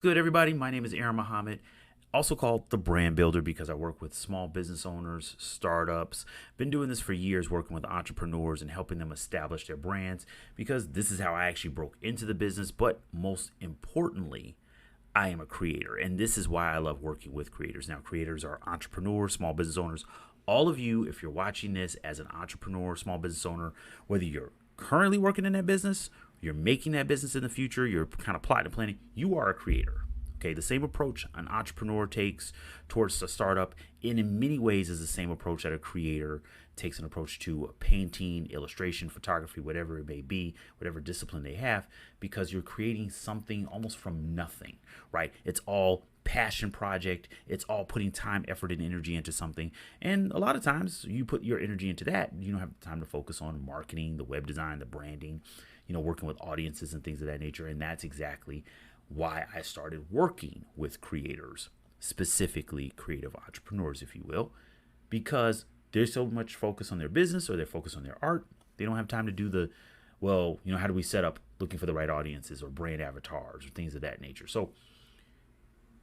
Good, everybody. My name is Aaron Muhammad, also called the Brand Builder because I work with small business owners, startups. Been doing this for years, working with entrepreneurs and helping them establish their brands because this is how I actually broke into the business. But most importantly, I am a creator, and this is why I love working with creators. Now, creators are entrepreneurs, small business owners. All of you, if you're watching this as an entrepreneur, small business owner, whether you're currently working in that business, you're making that business in the future, you're kind of plotting and planning, you are a creator. Okay, the same approach an entrepreneur takes towards a startup, and in many ways is the same approach that a creator takes an approach to painting, illustration, photography, whatever it may be, whatever discipline they have, because you're creating something almost from nothing, right? It's all passion project. It's all putting time, effort, and energy into something. And a lot of times you put your energy into that. You don't have time to focus on marketing, the web design, the branding, working with audiences and things of that nature. And that's exactly why I started working with creators, specifically creative entrepreneurs, if you will, because there's so much focus on their business or they're focused on their art. They don't have time to do how do we set up looking for the right audiences or brand avatars or things of that nature. So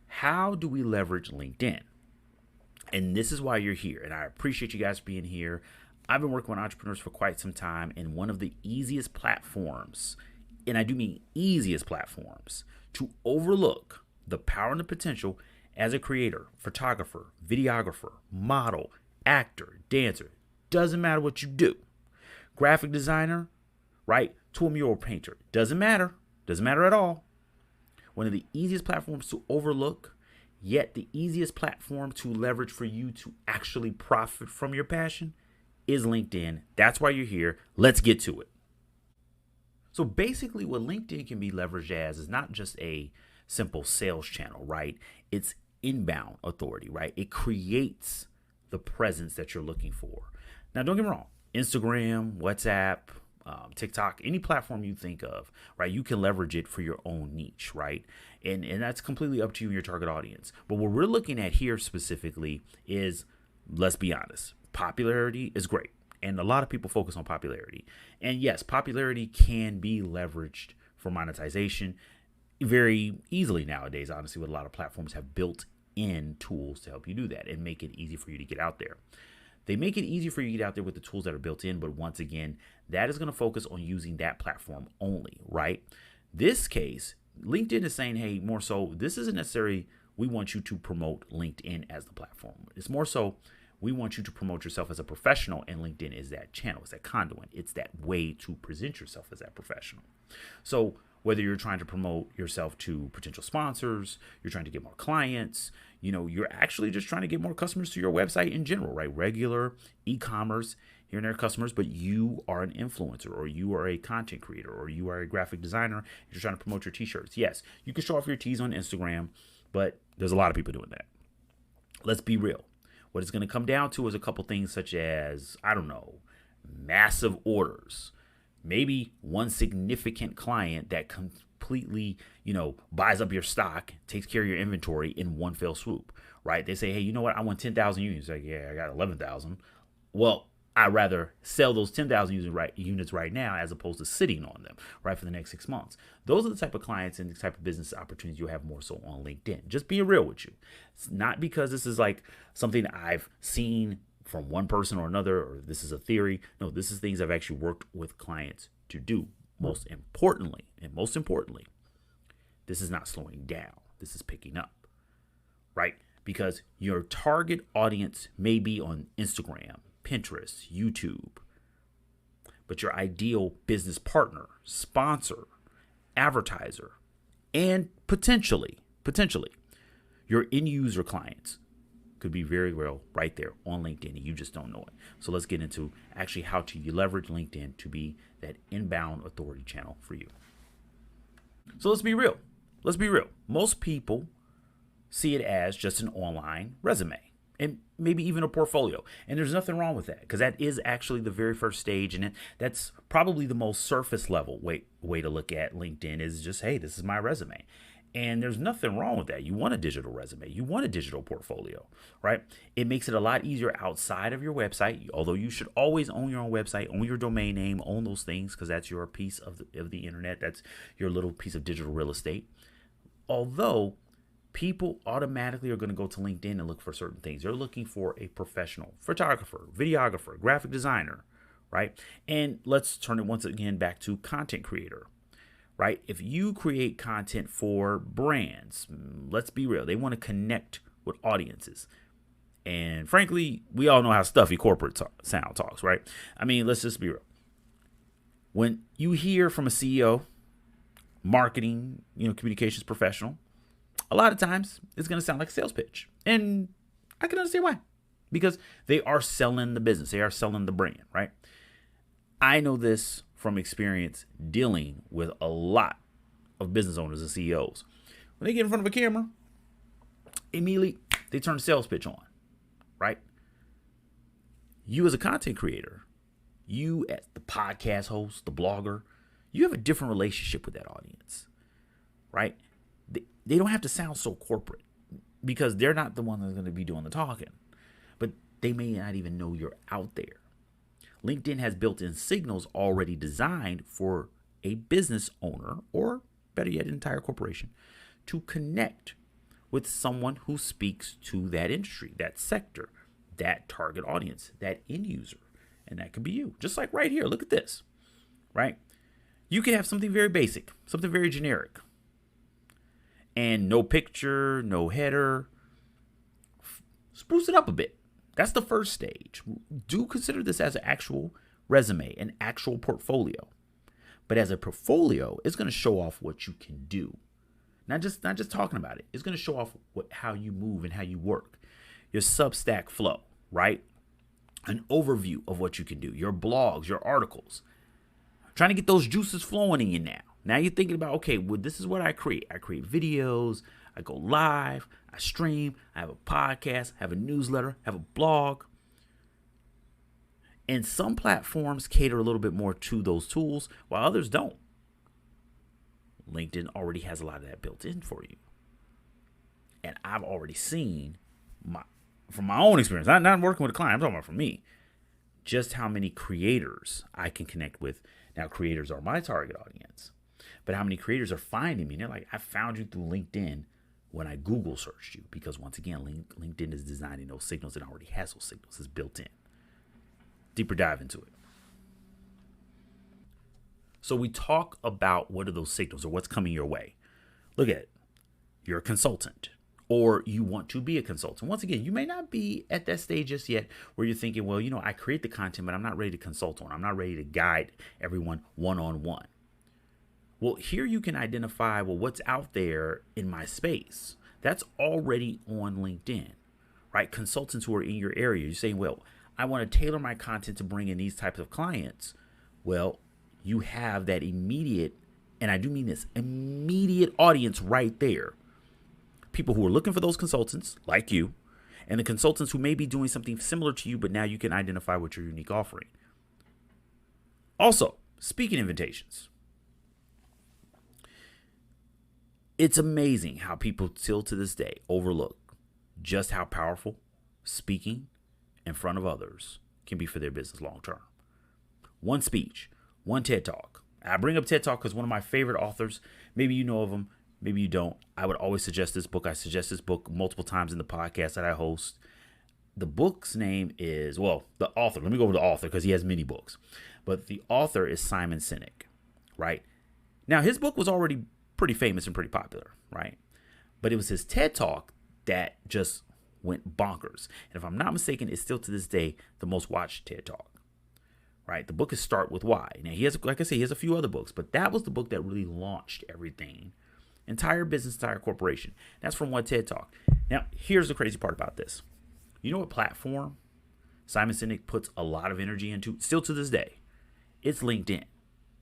how do we leverage LinkedIn? And this is why you're here. And I appreciate you guys being here. I've been working with entrepreneurs for quite some time, and one of the easiest platforms, and I do mean easiest platforms, to overlook the power and the potential as a creator, photographer, videographer, model, actor, dancer, doesn't matter what you do. Graphic designer, right? To a mural painter, doesn't matter at all. One of the easiest platforms to overlook, yet the easiest platform to leverage for you to actually profit from your passion is LinkedIn. That's why you're here. Let's get to it. So basically what LinkedIn can be leveraged as is not just a simple sales channel, right? It's inbound authority, right? It creates the presence that you're looking for. Now, don't get me wrong. Instagram, WhatsApp, TikTok, any platform you think of, right? You can leverage it for your own niche, right? And that's completely up to you and your target audience. But what we're looking at here specifically is, let's be honest, popularity is great. And a lot of people focus on popularity. And yes, popularity can be leveraged for monetization very easily nowadays. Honestly, what a lot of platforms have built in tools to help you do that and make it easy for you to get out there. They make it easy for you to get out there with the tools that are built in, but once again, that is going to focus on using that platform only, right? This case, LinkedIn is saying, hey, more so, this isn't necessarily we want you to promote LinkedIn as the platform. It's more so we want you to promote yourself as a professional, and LinkedIn is that channel, it's that conduit, it's that way to present yourself as that professional. So whether you're trying to promote yourself to potential sponsors, you're trying to get more clients, you're actually just trying to get more customers to your website in general, right? Regular e-commerce, here and there customers, but you are an influencer or you are a content creator or you are a graphic designer. You're trying to promote your t-shirts. Yes, you can show off your tees on Instagram, but there's a lot of people doing that. Let's be real. What it's going to come down to is a couple things such as, massive orders. Maybe one significant client that completely, buys up your stock, takes care of your inventory in one fell swoop, right? They say, hey, you know what? I want 10,000 units. Like, yeah, I got 11,000. Well, I'd rather sell those 10,000 units right now as opposed to sitting on them, right, for the next 6 months. Those are the type of clients and the type of business opportunities you'll have more so on LinkedIn. Just being real with you. It's not because this is like something I've seen from one person or another, or this is a theory. No, this is things I've actually worked with clients to do. Most importantly, this is not slowing down. This is picking up, right? Because your target audience may be on Instagram, Pinterest, YouTube, but your ideal business partner, sponsor, advertiser, and potentially your end user clients could be very well right there on LinkedIn, and you just don't know it. So let's get into actually how to leverage LinkedIn to be that inbound authority channel for you. So let's be real. Most people see it as just an online resume and maybe even a portfolio. And there's nothing wrong with that because that is actually the very first stage. And that's probably the most surface level way to look at LinkedIn is just, hey, this is my resume. And there's nothing wrong with that. You want a digital resume. You want a digital portfolio, right? It makes it a lot easier outside of your website, although you should always own your own website, own your domain name, own those things because that's your piece of the internet. That's your little piece of digital real estate. Although people automatically are going to go to LinkedIn and look for certain things. They're looking for a professional photographer, videographer, graphic designer, right? And let's turn it once again back to content creator, right? If you create content for brands, let's be real, they want to connect with audiences. And frankly, we all know how stuffy corporate sound talks, right? I mean, let's just be real. When you hear from a CEO, marketing, communications professional, a lot of times it's going to sound like a sales pitch. And I can understand why. Because they are selling the business. They are selling the brand, right? I know this from experience dealing with a lot of business owners and CEOs. When they get in front of a camera, immediately they turn the sales pitch on, right? You as a content creator, you as the podcast host, the blogger, you have a different relationship with that audience, right? They don't have to sound so corporate because they're not the one that's going to be doing the talking, but they may not even know you're out there. LinkedIn has built-in signals already designed for a business owner, or better yet, an entire corporation, to connect with someone who speaks to that industry, that sector, that target audience, that end user. And that could be you. Just like right here, look at this, right? You can have something very basic, something very generic, and no picture, no header. Spruce it up a bit. That's the first stage. Do consider this as an actual resume, an actual portfolio. But as a portfolio, it's going to show off what you can do. Not just talking about it. It's going to show off how you move and how you work. Your Substack flow, right? An overview of what you can do. Your blogs, your articles. Trying to get those juices flowing in you now. Now you're thinking about, okay, well, this is what I create. I create videos. I go live. I stream. I have a podcast. I have a newsletter. I have a blog. And some platforms cater a little bit more to those tools, while others don't. LinkedIn already has a lot of that built in for you. And I've already seen, from my own experience, not working with a client, I'm talking about from me, just how many creators I can connect with. Now, creators are my target audience. But how many creators are finding me? And they're like, I found you through LinkedIn when I Google searched you. Because once again, LinkedIn is designing those signals and already has those signals. It's built in. Deeper dive into it. So we talk about what are those signals or what's coming your way. Look at it. You're a consultant or you want to be a consultant. Once again, you may not be at that stage just yet where you're thinking, well, I create the content, but I'm not ready to consult on. I'm not ready to guide everyone one-on-one. Well, here you can identify, what's out there in my space. That's already on LinkedIn, right? Consultants who are in your area. You're saying, well, I want to tailor my content to bring in these types of clients. Well, you have that immediate, and I do mean this, immediate audience right there. People who are looking for those consultants like you, and the consultants who may be doing something similar to you, but now you can identify what your unique offering. Also, speaking invitations. It's amazing how people still to this day overlook just how powerful speaking in front of others can be for their business long term. One speech, one TED Talk. I bring up TED Talk because one of my favorite authors, maybe you know of him, maybe you don't. I would always suggest this book. I suggest this book multiple times in the podcast that I host. The book's name is, the author. Let me go with the author because he has many books. But the author is Simon Sinek, right? Now, his book was already pretty famous and pretty popular, right? But it was his TED Talk that just went bonkers. And if I'm not mistaken, it's still to this day the most watched TED Talk, right? The book is Start With Why. Now, he has, like I said, he has a few other books, but that was the book that really launched everything. Entire business, entire corporation. That's from one TED Talk. Now, here's the crazy part about this. You know what platform Simon Sinek puts a lot of energy into, still to this day? It's LinkedIn.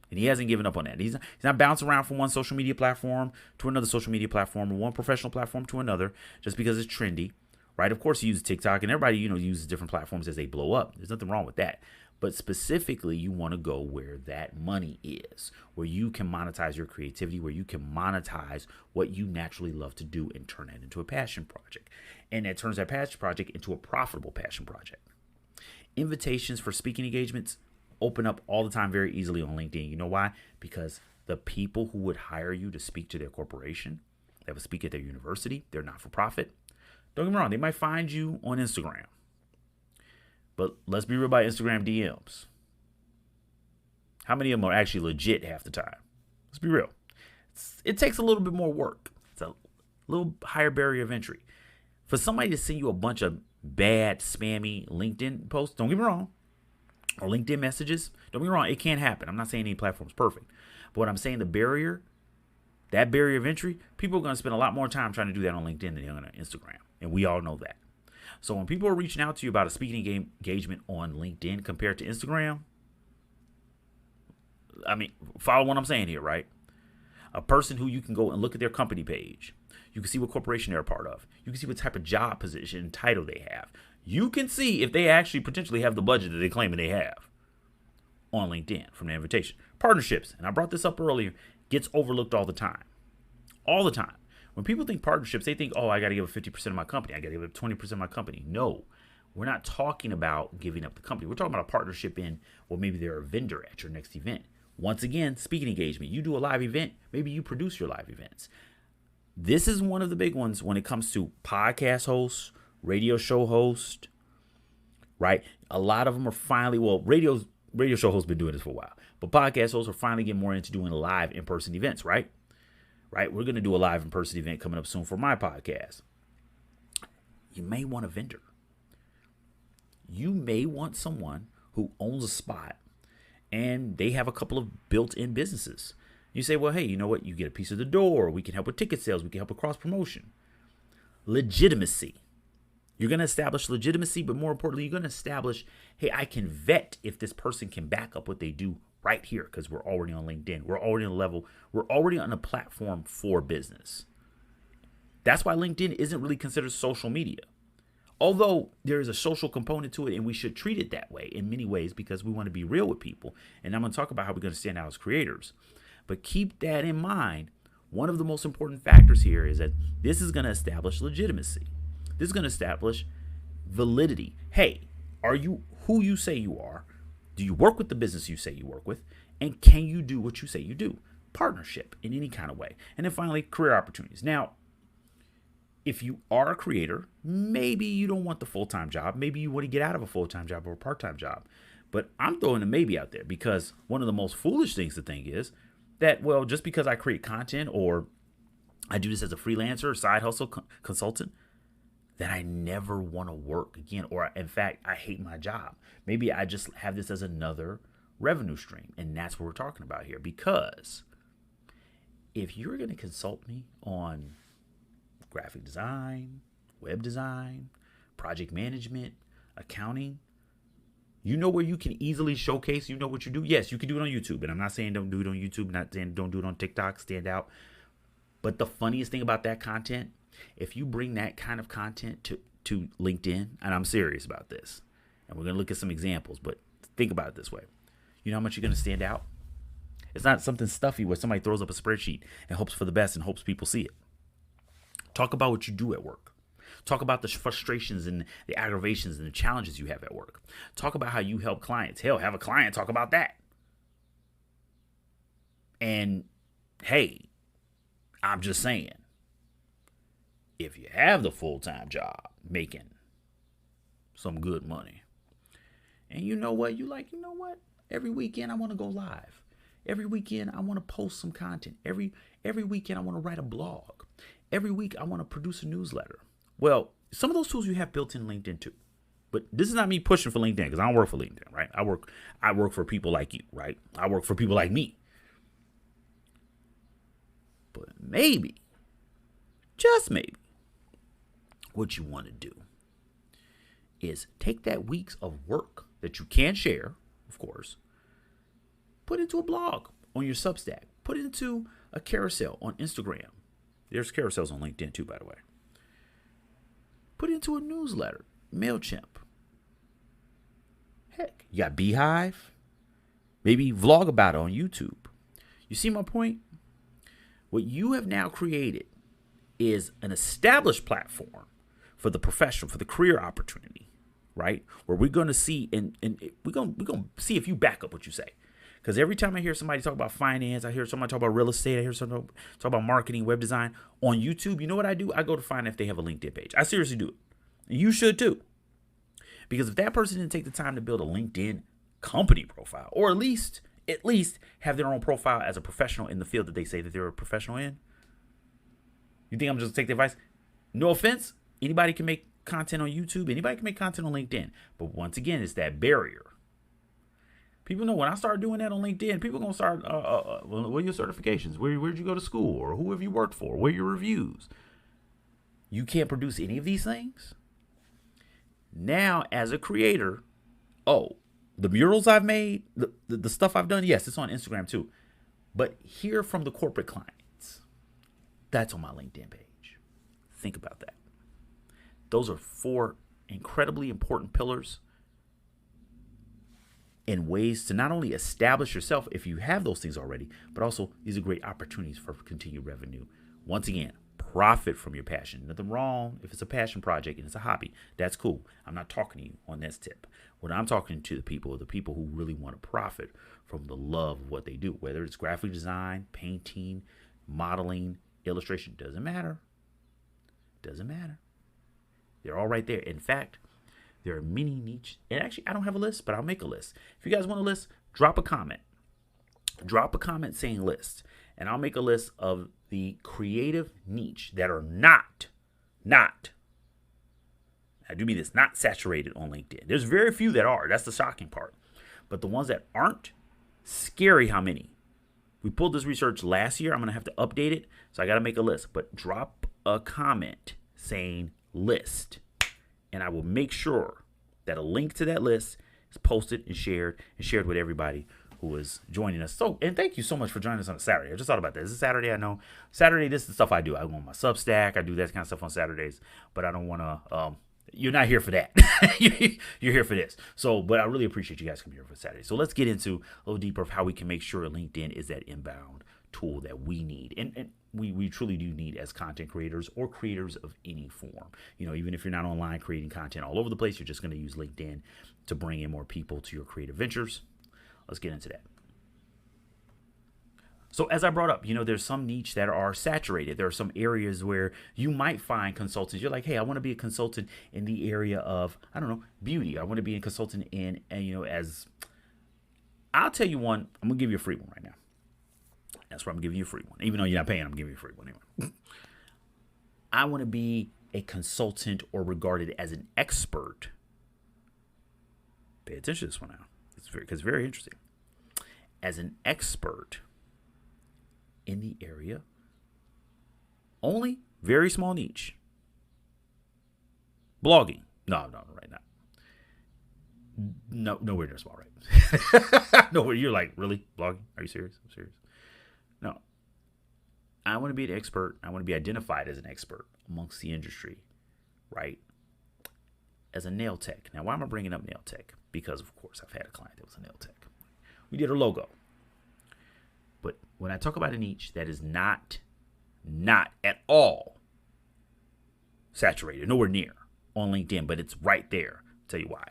And he hasn't given up on that. He's not bouncing around from one social media platform to another social media platform or one professional platform to another just because it's trendy, right? Of course, he uses TikTok, and everybody, uses different platforms as they blow up. There's nothing wrong with that. But specifically, you want to go where that money is, where you can monetize your creativity, where you can monetize what you naturally love to do and turn that into a passion project. And that turns that passion project into a profitable passion project. Invitations for speaking engagements open up all the time very easily on LinkedIn. You know why? Because the people who would hire you to speak to their corporation, They have a speak at their university. They're not for profit. Don't get me wrong. They might find you on Instagram. But let's be real about Instagram DMs. How many of them are actually legit half the time? Let's be real. It takes a little bit more work. It's a little higher barrier of entry. For somebody to send you a bunch of bad, spammy LinkedIn posts, don't get me wrong, or LinkedIn messages, don't get me wrong, it can't happen. I'm not saying any platform's perfect. But what I'm saying, that barrier of entry, people are going to spend a lot more time trying to do that on LinkedIn than they're on Instagram. And we all know that. So when people are reaching out to you about a speaking engagement on LinkedIn compared to Instagram, I mean, follow what I'm saying here, right? A person who you can go and look at their company page. You can see what corporation they're a part of. You can see what type of job position and title they have. You can see if they actually potentially have the budget that they claim they have on LinkedIn from the invitation. Partnerships, and I brought this up earlier, gets overlooked all the time. All the time. When people think partnerships, they think, oh, I got to give up 50% of my company. I got to give up 20% of my company. No, we're not talking about giving up the company. We're talking about a partnership in, well, maybe they're a vendor at your next event. Once again, speaking engagement. You do a live event. Maybe you produce your live events. This is one of the big ones when it comes to podcast hosts, radio show hosts, right? A lot of them are finally, radio show hosts been doing this for a while, but podcast hosts are finally getting more into doing live in-person events, right? Right? We're going to do a live in-person event coming up soon for my podcast. You may want a vendor. You may want someone who owns a spot and they have a couple of built-in businesses. You say, well, hey, you know what? You get a piece of the door. We can help with ticket sales. We can help with cross-promotion. Legitimacy. You're going to establish legitimacy, but more importantly, you're going to establish, hey, I can vet if this person can back up what they do right here because we're already on LinkedIn. We're already on a level. We're already on a platform for business. That's why LinkedIn isn't really considered social media. Although there is a social component to it, and we should treat it that way in many ways because we want to be real with people. And I'm going to talk about how we're going to stand out as creators. But keep that in mind. One of the most important factors here is that this is going to establish legitimacy. This is going to establish validity. Hey, are you who you say you are? Do you work with the business you say you work with? And can you do what you say you do? Partnership in any kind of way. And then finally, career opportunities. Now, if you are a creator, maybe you don't want the full-time job. Maybe you want to get out of a full-time job or a part-time job. But I'm throwing a maybe out there because one of the most foolish things to think is that, well, just because I create content or I do this as a freelancer or side hustle consultant, that I never want to work again. Or in fact, I hate my job. Maybe I just have this as another revenue stream. And that's what we're talking about here. Because if you're going to consult me on graphic design, web design, project management, accounting, you know where you can easily showcase, you know what you do. Yes, you can do it on YouTube. And I'm not saying don't do it on YouTube, not saying don't do it on TikTok, stand out. But the funniest thing about that content, if you bring that kind of content to LinkedIn, and I'm serious about this, and we're going to look at some examples, but think about it this way. You know how much you're going to stand out? It's not something stuffy where somebody throws up a spreadsheet and hopes for the best and hopes people see it. Talk about what you do at work. Talk about the frustrations and the aggravations and the challenges you have at work. Talk about how you help clients. Hell, have a client talk about that. And hey, I'm just saying, if you have the full-time job making some good money, and you know what, every weekend I want to go live. Every weekend I want to post some content. Every weekend I want to write a blog. Every week I want to produce a newsletter. Well, some of those tools you have built in LinkedIn too. But this is not me pushing for LinkedIn because I don't work for LinkedIn, right? I work for people like you, right? I work for people like me. But maybe, just maybe, what you want to do is take that weeks of work that you can share, of course, put into a blog on your Substack, put it into a carousel on Instagram. There's carousels on LinkedIn too, by the way. Put it into a newsletter, MailChimp. Heck, you got Beehive. Maybe vlog about it on YouTube. You see my point? What you have now created is an established platform for the professional, for the career opportunity, right? Where we're going to see, and we're going to see if you back up what you say. Because every time I hear somebody talk about finance, I hear somebody talk about real estate, I hear somebody talk about marketing, web design on YouTube, you know what I do? I go to find if they have a LinkedIn page. I seriously do it. You should too. Because if that person didn't take the time to build a LinkedIn company profile, or at least have their own profile as a professional in the field that they say that they're a professional in, you think I'm just gonna take the advice? No offense. Anybody can make content on YouTube. Anybody can make content on LinkedIn. But once again, it's that barrier. People know when I start doing that on LinkedIn, people are going to start, what are your certifications? Where'd you go to school? Or who have you worked for? Where are your reviews? You can't produce any of these things? Now, as a creator, the murals I've made, the stuff I've done, yes, it's on Instagram too. But hear from the corporate clients. That's on my LinkedIn page. Think about that. Those are 4 incredibly important pillars and ways to not only establish yourself if you have those things already, but also these are great opportunities for continued revenue. Once again, profit from your passion. Nothing wrong if it's a passion project and it's a hobby. That's cool. I'm not talking to you on this tip. What I'm talking to the people who really want to profit from the love of what they do, whether it's graphic design, painting, modeling, illustration, doesn't matter. Doesn't matter. They're all right there. In fact, there are many niche, and actually I don't have a list, but I'll make a list. If you guys want a list, drop a comment. Drop a comment saying list, and I'll make a list of the creative niche that are not, I do mean this, not saturated on LinkedIn. There's very few that are. That's the shocking part. But the ones that aren't, scary how many. We pulled this research last year. I'm going to have to update it, so I got to make a list. But drop a comment saying list, and I will make sure that a link to that list is posted and shared with everybody who is joining us. So, and thank you so much for joining us on a Saturday. I just thought about that. This is Saturday, I know. Saturday, this is the stuff I do. I go on my Substack. I do that kind of stuff on Saturdays, but I don't want to, you're not here for that. You're here for this. So, but I really appreciate you guys coming here for Saturday. So let's get into a little deeper of how we can make sure LinkedIn is that inbound tool that we need. And we truly do need as content creators or creators of any form. You know, even if you're not online creating content all over the place, you're just going to use LinkedIn to bring in more people to your creative ventures. Let's get into that. So as I brought up, you know, there's some niche that are saturated. There are some areas where you might find consultants. You're like, hey, I want to be a consultant in the area of, I don't know, beauty. I want to be a consultant in, and you know, as I'll tell you one, I'm going to give you a free one right now. That's why I'm giving you a free one. Even though you're not paying, I'm giving you a free one anyway. I want to be a consultant or regarded as an expert. Pay attention to this one now. It's very interesting. As an expert in the area, only very small niche. Blogging. No, right now. Nowhere near small, right? Nowhere. You're like, really? Blogging? Are you serious? I'm serious. No. I want to be an expert. I want to be identified as an expert amongst the industry, right? As a nail tech. Now, why am I bringing up nail tech? Because, of course, I've had a client that was a nail tech. We did her logo. But when I talk about a niche that is not at all saturated, nowhere near on LinkedIn, but it's right there. I'll tell you why.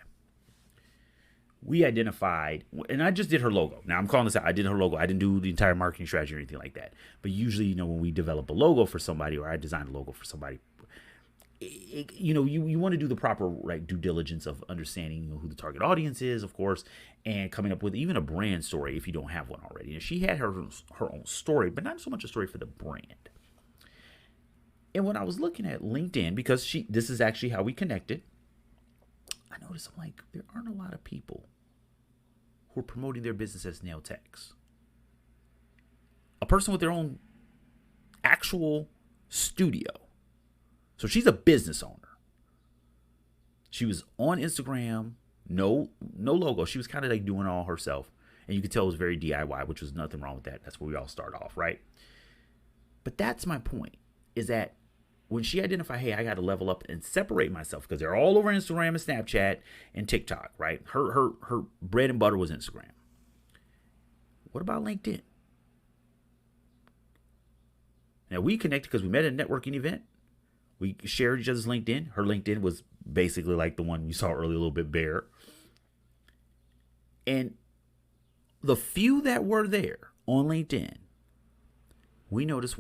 We identified, and I just did her logo. Now I'm calling this out. I did her logo. I didn't do the entire marketing strategy or anything like that. But usually, you know, when we develop a logo for somebody or I design a logo for somebody, you want to do the proper due diligence of understanding who the target audience is, of course, and coming up with even a brand story if you don't have one already. And she had her own story, but not so much a story for the brand. And when I was looking at LinkedIn, because this is actually how we connected, I noticed I'm like, there aren't a lot of people who are promoting their business as nail techs. A person with their own actual studio. So she's a business owner. She was on Instagram, no logo. She was kind of like doing it all herself. And you could tell it was very DIY, which was nothing wrong with that. That's where we all start off, right? But that's my point, is that when she identified, hey, I got to level up and separate myself because they're all over Instagram and Snapchat and TikTok, right? Her bread and butter was Instagram. What about LinkedIn? Now, we connected because we met at a networking event. We shared each other's LinkedIn. Her LinkedIn was basically like the one you saw earlier, a little bit bare. And the few that were there on LinkedIn, we noticed,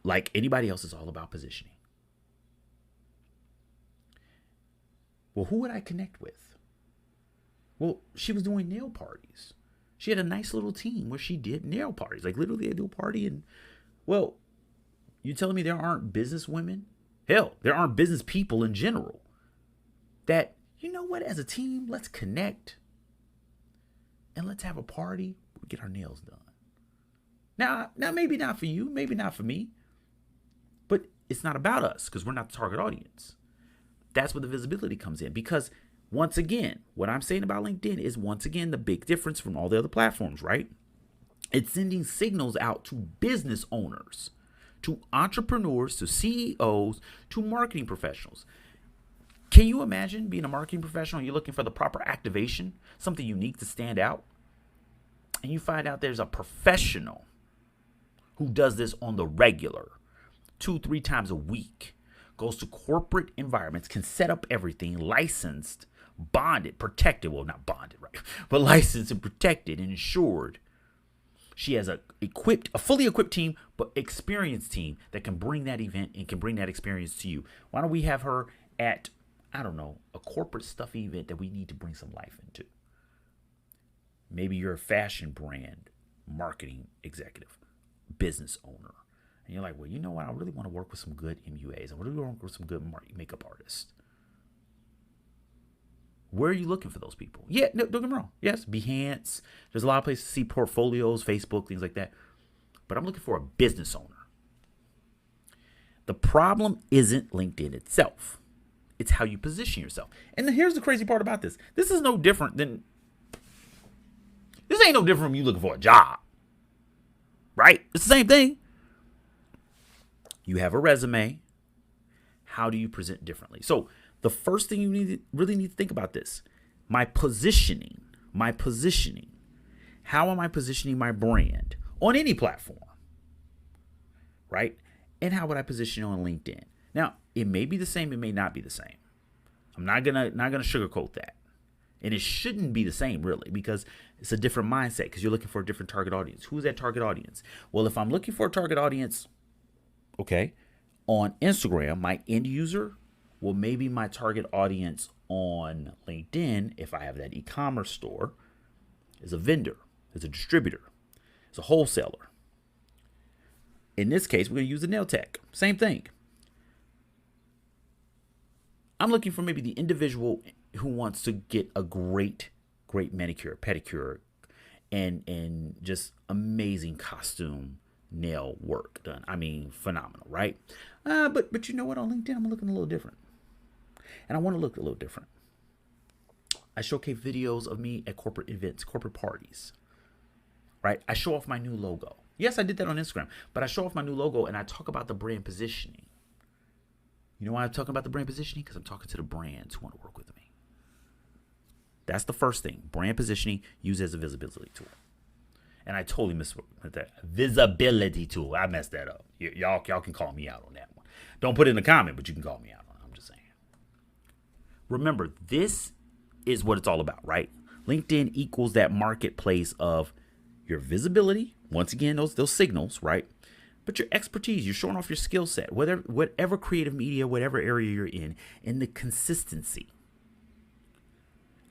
like anybody else, is all about positioning. Well, who would I connect with? Well, she was doing nail parties. She had a nice little team where she did nail parties. Like literally, they do a party, and well, you telling me there aren't business women? Hell, there aren't business people in general that, you know what, as a team, let's connect and let's have a party. We get our nails done. Now, maybe not for you, maybe not for me, but it's not about us because we're not the target audience. That's where the visibility comes in, because once again, what I'm saying about LinkedIn is, once again, the big difference from all the other platforms, right? It's sending signals out to business owners, to entrepreneurs, to CEOs, to marketing professionals. Can you imagine being a marketing professional and you're looking for the proper activation, something unique to stand out, and you find out there's a professional who does this on the regular, 2-3 times a week, goes to corporate environments, can set up everything, licensed, bonded, protected, well, not bonded, right, but licensed and protected and insured. She has a fully equipped team, but experienced team that can bring that event and can bring that experience to you. Why don't we have her at, I don't know, a corporate stuffy event that we need to bring some life into? Maybe you're a fashion brand marketing executive, business owner, and you're like, well, you know what? I really want to work with some good MUAs. I really want to work with some good makeup artists. Where are you looking for those people? Yeah, no, don't get me wrong. Yes, Behance. There's a lot of places to see portfolios, Facebook, things like that. But I'm looking for a business owner. The problem isn't LinkedIn itself. It's how you position yourself. And then here's the crazy part about this. This ain't no different from you looking for a job. Right? It's the same thing. You have a resume. How do you present differently? So the first thing you really need to think about this. My positioning. How am I positioning my brand on any platform? Right? And how would I position it on LinkedIn? Now, it may be the same, it may not be the same. I'm not gonna sugarcoat that. And it shouldn't be the same, really, because it's a different mindset, because you're looking for a different target audience. Who's that target audience? Well, if I'm looking for a target audience, okay, on Instagram, my end user, well, maybe my target audience on LinkedIn, if I have that e-commerce store, is a vendor, is a distributor, is a wholesaler. In this case, we're going to use the nail tech. Same thing. I'm looking for maybe the individual who wants to get a great manicure, pedicure, and just amazing costume nail work done. I mean, phenomenal, right? But you know what? On LinkedIn, I'm looking a little different. And I want to look a little different. I showcase videos of me at corporate events, corporate parties, right? I show off my new logo. Yes, I did that on Instagram, but I show off my new logo and I talk about the brand positioning. You know why I'm talking about the brand positioning? Because I'm talking to the brands who want to work with me. That's the first thing. Brand positioning used as a visibility tool. And I totally missed that. Visibility tool. I messed that up. Y'all can call me out on that one. Don't put it in the comment, but you can call me out on it. I'm just saying. Remember, this is what it's all about, right? LinkedIn equals that marketplace of your visibility. Once again, those signals, right? But your expertise, you're showing off your skill set, whatever creative media, whatever area you're in, and the consistency.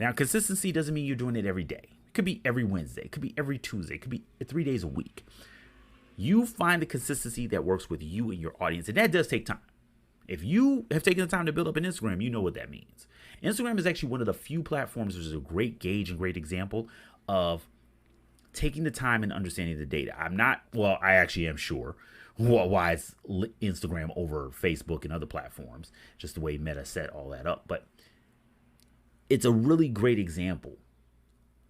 Now, consistency doesn't mean you're doing it every day. It could be every Wednesday. It could be every Tuesday. It could be 3 days a week. You find the consistency that works with you and your audience, and that does take time. If you have taken the time to build up an Instagram, you know what that means. Instagram is actually one of the few platforms which is a great gauge and great example of taking the time and understanding the data. I actually am sure why it's Instagram over Facebook and other platforms, just the way Meta set all that up. But it's a really great example.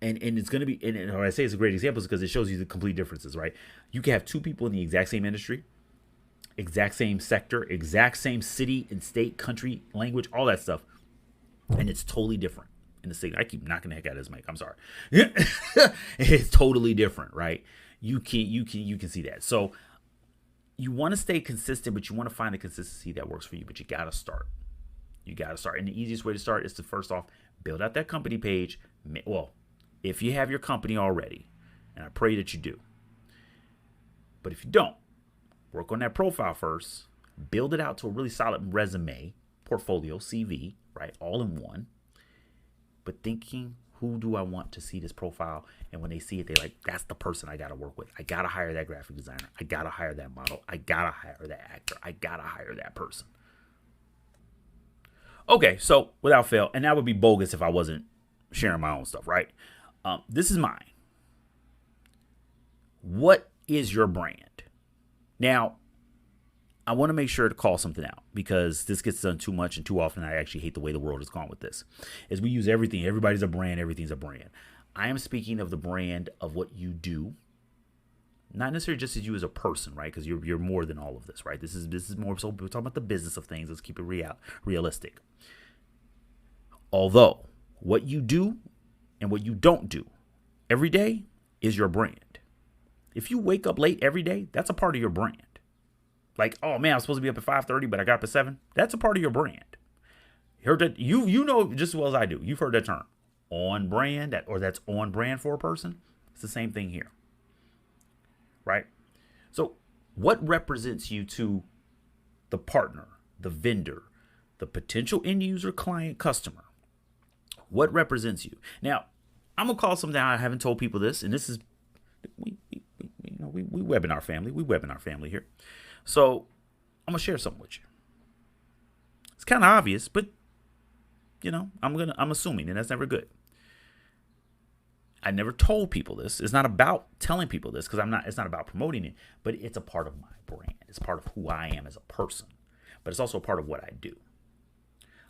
And it's going to be, and when I say it's a great example, is because it shows you the complete differences, right? You can have two people in the exact same industry, exact same sector, exact same city and state, country, language, all that stuff. And it's totally different in the signal. I keep knocking the heck out of this mic. I'm sorry. It's totally different, right? You can see that. So you want to stay consistent, but you want to find the consistency that works for you, but you got to start. And the easiest way to start is to, first off, build out that company page. Well, if you have your company already, And I pray that you do. But if you don't, work on that profile first, build it out to a really solid resume, portfolio, CV, right? All in one. But thinking, who do I want to see this profile? And when they see it, they're like, that's the person I got to work with. I got to hire that graphic designer. I got to hire that model. I got to hire that actor. I got to hire that person. Okay, so without fail, and that would be bogus if I wasn't sharing my own stuff, right? This is mine. What is your brand? Now, I want to make sure to call something out because this gets done too much and too often. I actually hate the way the world has gone with this. As we use everything, everybody's a brand, everything's a brand. I am speaking of the brand of what you do, not necessarily just as you as a person, right? Because you're more than all of this, right? This is more so we're talking about the business of things. Let's keep it realistic. Although what you do and what you don't do every day is your brand. If you wake up late every day, that's a part of your brand. Like, oh man, I'm supposed to be up at 5:30, but I got up at 7. That's a part of your brand. You heard that? You know just as well as I do. You've heard that term, on brand, that's on brand for a person. It's the same thing here, right? So, what represents you to the partner, the vendor, the potential end user, client, customer? What represents you? Now, I'm gonna call something out. I haven't told people this, and this is we webinar family. We webinar family here. So I'm gonna share something with you. It's kind of obvious, but I'm assuming, and that's never good. I never told people this. It's not about telling people this because it's not about promoting it, but it's a part of my brand. It's part of who I am as a person, but it's also a part of what I do.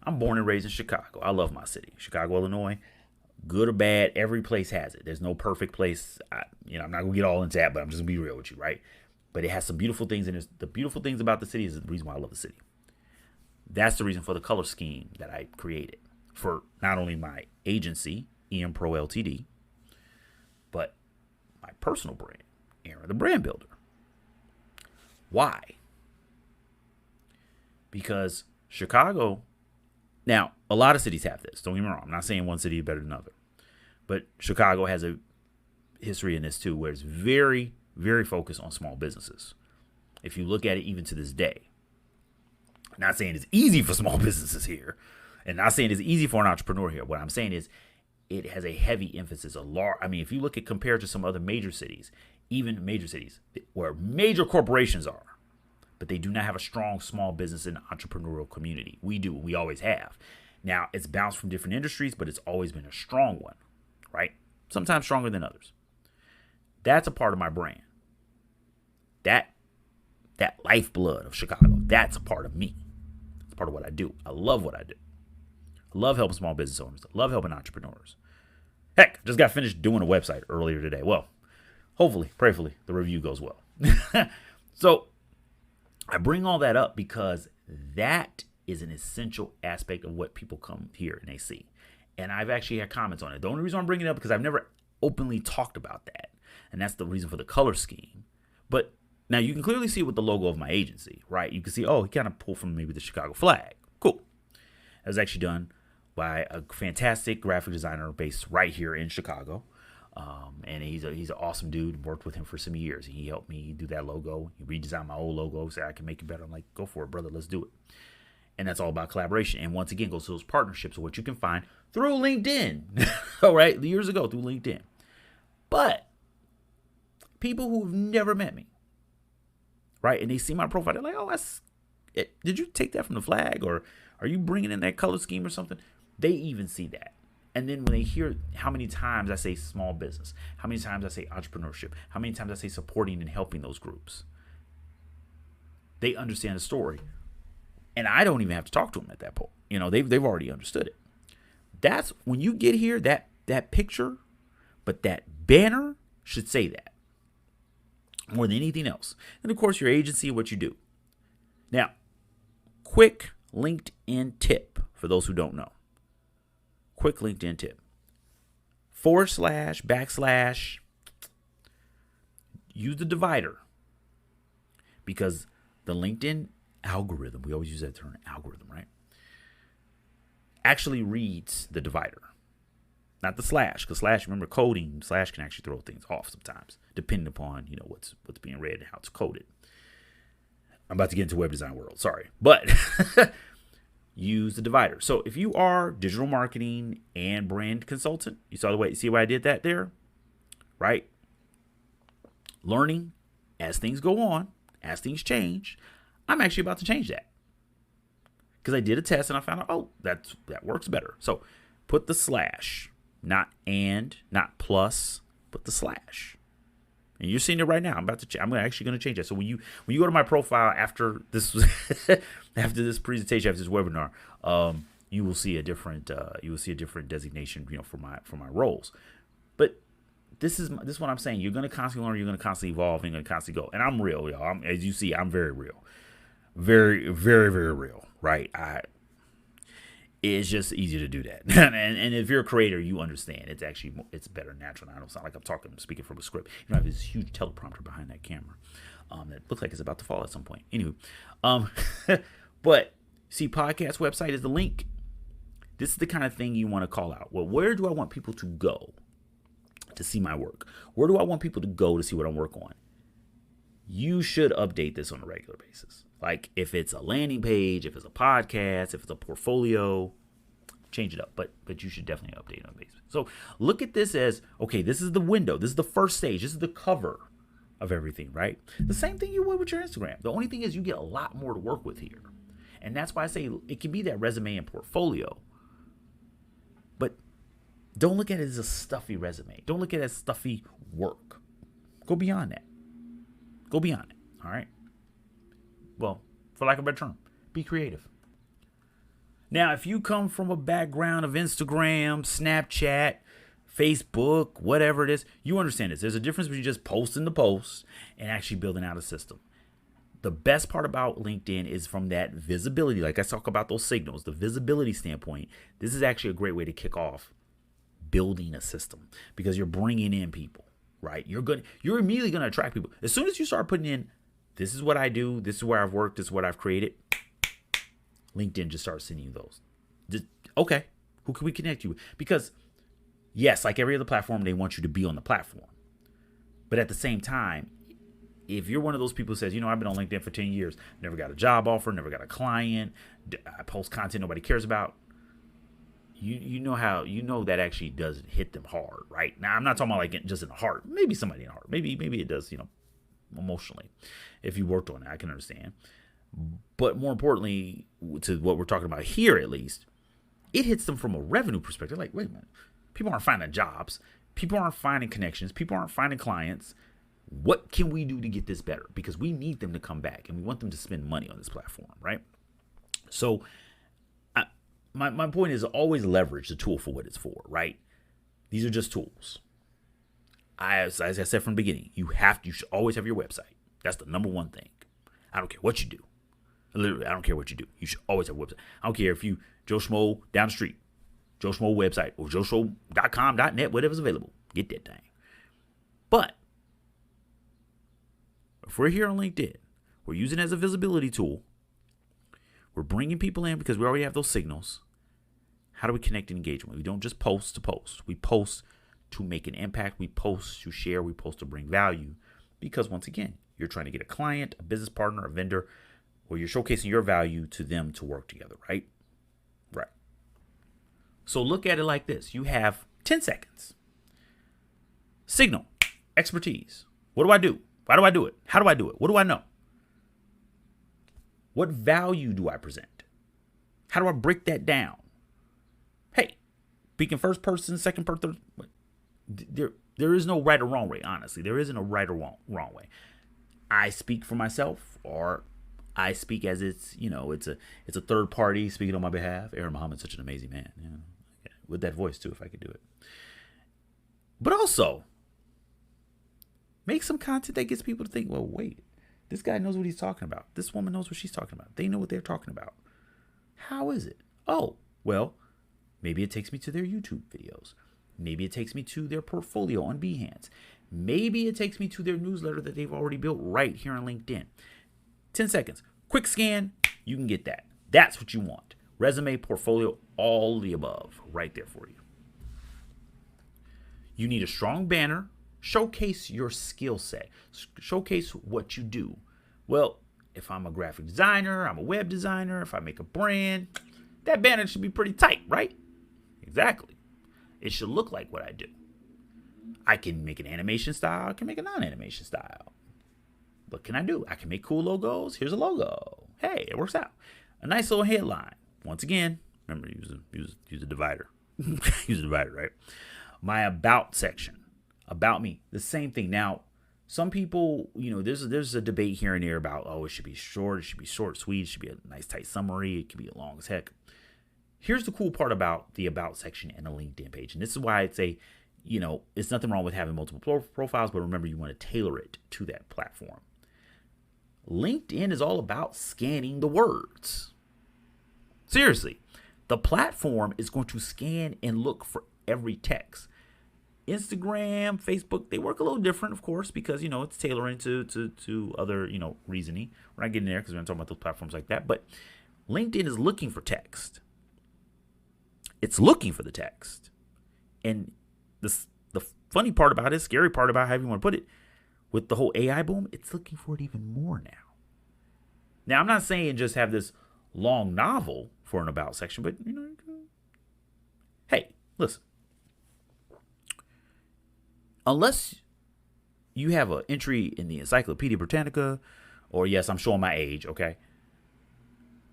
I'm born and raised in Chicago. I love my city, Chicago, Illinois. Good or bad, every place has it. There's no perfect place. I'm not gonna get all into that, but I'm just gonna be real with you, right? But it has some beautiful things, and the beautiful things about the city is the reason why I love the city. That's the reason for the color scheme that I created for not only my agency, EM Pro Ltd, but my personal brand, Aaron the Brand Builder. Why? Because Chicago, now a lot of cities have this. Don't get me wrong. I'm not saying one city is better than another, but Chicago has a history in this too, where it's very, very focused on small businesses. If you look at it even to this day, I'm not saying it's easy for small businesses here, and not saying it's easy for an entrepreneur here. What I'm saying is it has a heavy emphasis, if you look at compared to some other major cities, even major cities where major corporations are, but they do not have a strong small business and entrepreneurial community. We do, we always have. Now, it's bounced from different industries, but it's always been a strong one, right? Sometimes stronger than others. That's a part of my brand. That lifeblood of Chicago, that's a part of me. It's part of what I do. I love what I do. I love helping small business owners. I love helping entrepreneurs. Heck, just got finished doing a website earlier today. Well, hopefully, prayerfully, the review goes well. So I bring all that up because that is an essential aspect of what people come here and they see. And I've actually had comments on it. The only reason I'm bringing it up is because I've never openly talked about that. And that's the reason for the color scheme. But now you can clearly see with the logo of my agency, right? You can see, he kind of pulled from maybe the Chicago flag. Cool. It was actually done by a fantastic graphic designer based right here in Chicago. And he's an awesome dude. Worked with him for some years. He helped me do that logo. He redesigned my old logo. Said I can make it better. I'm like, go for it, brother. Let's do it. And that's all about collaboration. And once again, goes to those partnerships of what you can find through LinkedIn. All right, years ago through LinkedIn. But people who've never met me, right, and they see my profile, they're like, that's it. Did you take that from the flag, or are you bringing in that color scheme or something? They even see that. And then when they hear how many times I say small business, how many times I say entrepreneurship, how many times I say supporting and helping those groups, they understand the story. And I don't even have to talk to them at that point. They've already understood it. That's when you get here, that picture, but that banner should say that more than anything else. And of course, your agency, what you do. Now, quick LinkedIn tip for those who don't know. Quick LinkedIn tip. / / use the divider, because the LinkedIn algorithm, we always use that term, algorithm, right? Actually reads the divider. not the slash, because slash, remember coding, slash can actually throw things off sometimes, depending upon, what's being read and how it's coded. I'm about to get into web design world, sorry. But use the divider. So if you are digital marketing and brand consultant, you see why I did that there, right? Learning as things go on, as things change. I'm actually about to change that because I did a test and I found out, that works better. So put the slash, not and, not plus, but the slash. And you're seeing it right now. I'm actually going to change that. So when you go to my profile after this after this presentation, after this webinar, you will see a different designation, for my roles. But this is what I'm saying. You're going to constantly learn. You're going to constantly evolve. You're going to constantly go. And I'm real, y'all. As you see, I'm very real, very, very, very real. Right? It's just easier to do that. and if you're a creator, you understand. It's better natural. I don't sound like I'm speaking from a script. You don't have this huge teleprompter behind that camera that looks like it's about to fall at some point. Anywho, but see, podcast website is the link. This is the kind of thing you want to call out. Well, where do I want people to go to see my work? Where do I want people to go to see what I'm working on? You should update this on a regular basis. Like if it's a landing page, if it's a podcast, if it's a portfolio, change it up. But you should definitely update it on a basis. So look at this as, okay, this is the window. This is the first stage. This is the cover of everything, right? The same thing you would with your Instagram. The only thing is you get a lot more to work with here. And that's why I say it can be that resume and portfolio. But don't look at it as a stuffy resume. Don't look at it as stuffy work. Go beyond that. Go beyond it. All right? Well, for lack of a better term, be creative. Now, if you come from a background of Instagram, Snapchat, Facebook, whatever it is, you understand this. There's a difference between just posting the post and actually building out a system. The best part about LinkedIn is from that visibility. Like I talk about those signals, the visibility standpoint, this is actually a great way to kick off building a system because you're bringing in people, right? You're immediately going to attract people. As soon as you start putting in, this is what I do, this is where I've worked, this is what I've created, LinkedIn just starts sending you those. Okay, who can we connect you with? Because yes, like every other platform, they want you to be on the platform. But at the same time, if you're one of those people who says, I've been on LinkedIn for 10 years, never got a job offer, never got a client, I post content nobody cares about, you know that actually does hit them hard, right? Now, I'm not talking about like just in the heart. Maybe somebody in the heart. Maybe it does, emotionally. If you worked on it, I can understand. But more importantly, to what we're talking about here at least, it hits them from a revenue perspective. Like, wait a minute. People aren't finding jobs. People aren't finding connections. People aren't finding clients. What can we do to get this better? Because we need them to come back and we want them to spend money on this platform, right? So my point is always leverage the tool for what it's for, right? These are just tools. As I said from the beginning, you should always have your website. That's the number one thing. I don't care what you do. Literally, I don't care what you do. You should always have a website. I don't care if you Joe Schmo down the street, Joe Schmo website, or joeschmo.com.net, whatever's available. Get that thing. But if we're here on LinkedIn, we're using it as a visibility tool. We're bringing people in because we already have those signals. How do we connect and engage with them? We don't just post to post. We post to make an impact. We post to share. We post to bring value. Because once again, you're trying to get a client, a business partner, a vendor, or you're showcasing your value to them to work together, right? Right. So look at it like this. You have 10 seconds. Signal, expertise. What do I do? Why do I do it? How do I do it? What do I know? What value do I present? How do I break that down? Hey, speaking first person, second person, there is no right or wrong way, honestly. There isn't a right or wrong way. I speak for myself, or I speak as it's a third party speaking on my behalf. Aaron Muhammad's such an amazing man. With that voice too, if I could do it. But also, make some content that gets people to think, well, wait, this guy knows what he's talking about. This woman knows what she's talking about. They know what they're talking about. How is it? Oh, well, maybe it takes me to their YouTube videos. Maybe it takes me to their portfolio on Behance. Maybe it takes me to their newsletter that they've already built right here on LinkedIn. 10 seconds. Quick scan. You can get that. That's what you want. Resume, portfolio, all the above right there for you. You need a strong banner. Showcase your skill set. Showcase what you do. Well, if I'm a graphic designer, I'm a web designer, if I make a brand, that banner should be pretty tight, right? Exactly. It should look like what I do. I can make an animation style. I can make a non-animation style. What can I do? I can make cool logos. Here's a logo. Hey, it works out. A nice little headline. Once again, remember, use a divider. Use a divider, right? My about section. About me. The same thing. Now, some people, there's a debate here and there about, it should be short. It should be short, sweet. It should be a nice, tight summary. It could be long as heck. Here's the cool part about the about section in a LinkedIn page. And this is why I'd say, it's nothing wrong with having multiple profiles, but remember, you want to tailor it to that platform. LinkedIn is all about scanning the words. Seriously, the platform is going to scan and look for every text. Instagram, Facebook, they work a little different, of course, because, it's tailoring to other, reasoning. We're not getting there because we're not talking about those platforms like that. But LinkedIn is looking for text. It's looking for the text. And the funny part about it, scary part about however you want to put it, with the whole AI boom, it's looking for it even more now. Now, I'm not saying just have this long novel for an about section, but, hey, listen. Unless you have an entry in the Encyclopedia Britannica, or yes, I'm showing my age, okay?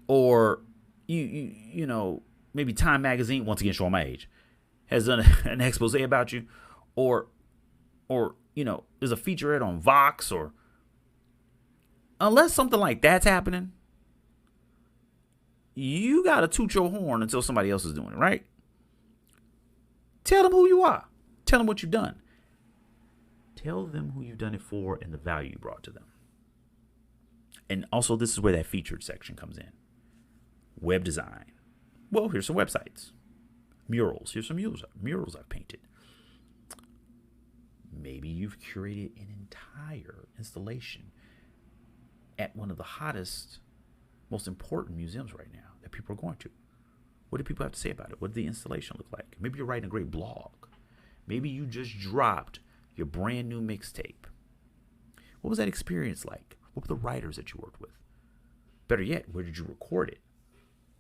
Or, maybe Time Magazine, once again showing my age, has done an expose about you, or there's a featurette on Vox, or unless something like that's happening, you got to toot your horn until somebody else is doing it, right? Tell them who you are. Tell them what you've done. Tell them who you've done it for and the value you brought to them. And also, this is where that featured section comes in. Web design. Well, here's some websites. Murals. Here's some murals I've painted. Maybe you've curated an entire installation at one of the hottest, most important museums right now that people are going to. What do people have to say about it? What did the installation look like? Maybe you're writing a great blog. Maybe you just dropped your brand new mixtape. What was that experience like? What were the writers that you worked with? Better yet, where did you record it?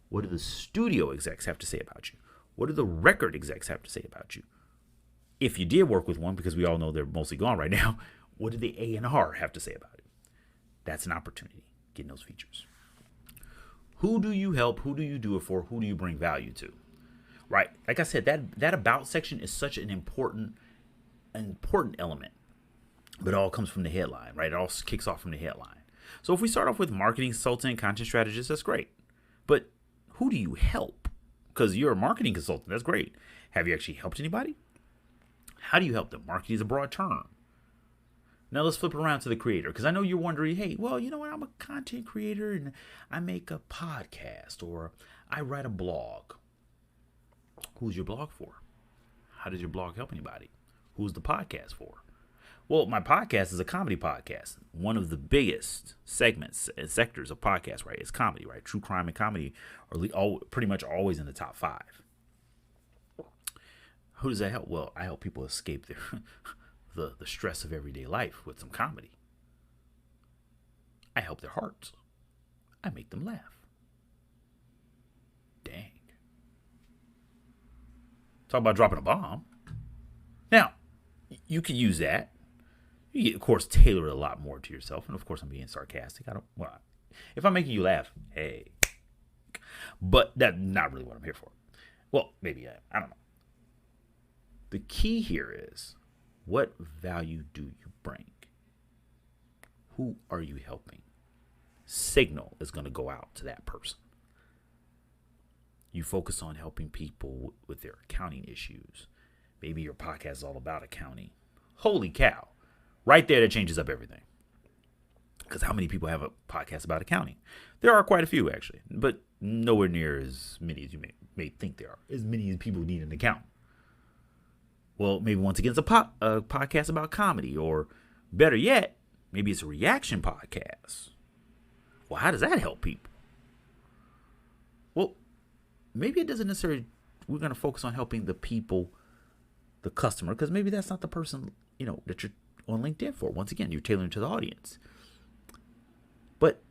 What do the studio execs have to say about you? What do the record execs have to say about you? If you did work with one, because we all know they're mostly gone right now, what did the A&R have to say about it? That's an opportunity, getting those features. Who do you help? Who do you do it for? Who do you bring value to? Right? Like I said, that about section is such an important element, but it all comes from the headline, right? It all kicks off from the headline. So if we start off with marketing consultant, content strategist, that's great. But who do you help? Because you're a marketing consultant, that's great. Have you actually helped anybody? How do you help them? Marketing is a broad term. Now let's flip it around to the creator, because I know you're wondering, hey, well, you know what? I'm a content creator and I make a podcast or I write a blog. Who's your blog for? How does your blog help anybody? Who's the podcast for? Well, my podcast is a comedy podcast. One of the biggest segments and sectors of podcasts, right, is comedy, right? True crime and comedy are pretty much always in the top 5. Who does that help? Well, I help people escape the stress of everyday life with some comedy. I help their hearts. I make them laugh. Dang. Talk about dropping a bomb. Now, you can use that. You can, of course, tailor it a lot more to yourself. And, of course, I'm being sarcastic. If I'm making you laugh, hey. But that's not really what I'm here for. Well, maybe I don't know. The key here is, what value do you bring? Who are you helping? Signal is going to go out to that person. You focus on helping people with their accounting issues. Maybe your podcast is all about accounting. Holy cow. Right there, that changes up everything. Because how many people have a podcast about accounting? There are quite a few, actually. But nowhere near as many as you may think there are. As many as people need an accountant. Well, maybe once again, it's a podcast about comedy. Or better yet, maybe it's a reaction podcast. Well, how does that help people? Well, maybe it doesn't necessarily, we're going to focus on helping the people, the customer, because maybe that's not the person, that you're on LinkedIn for. Once again, you're tailoring to the audience. But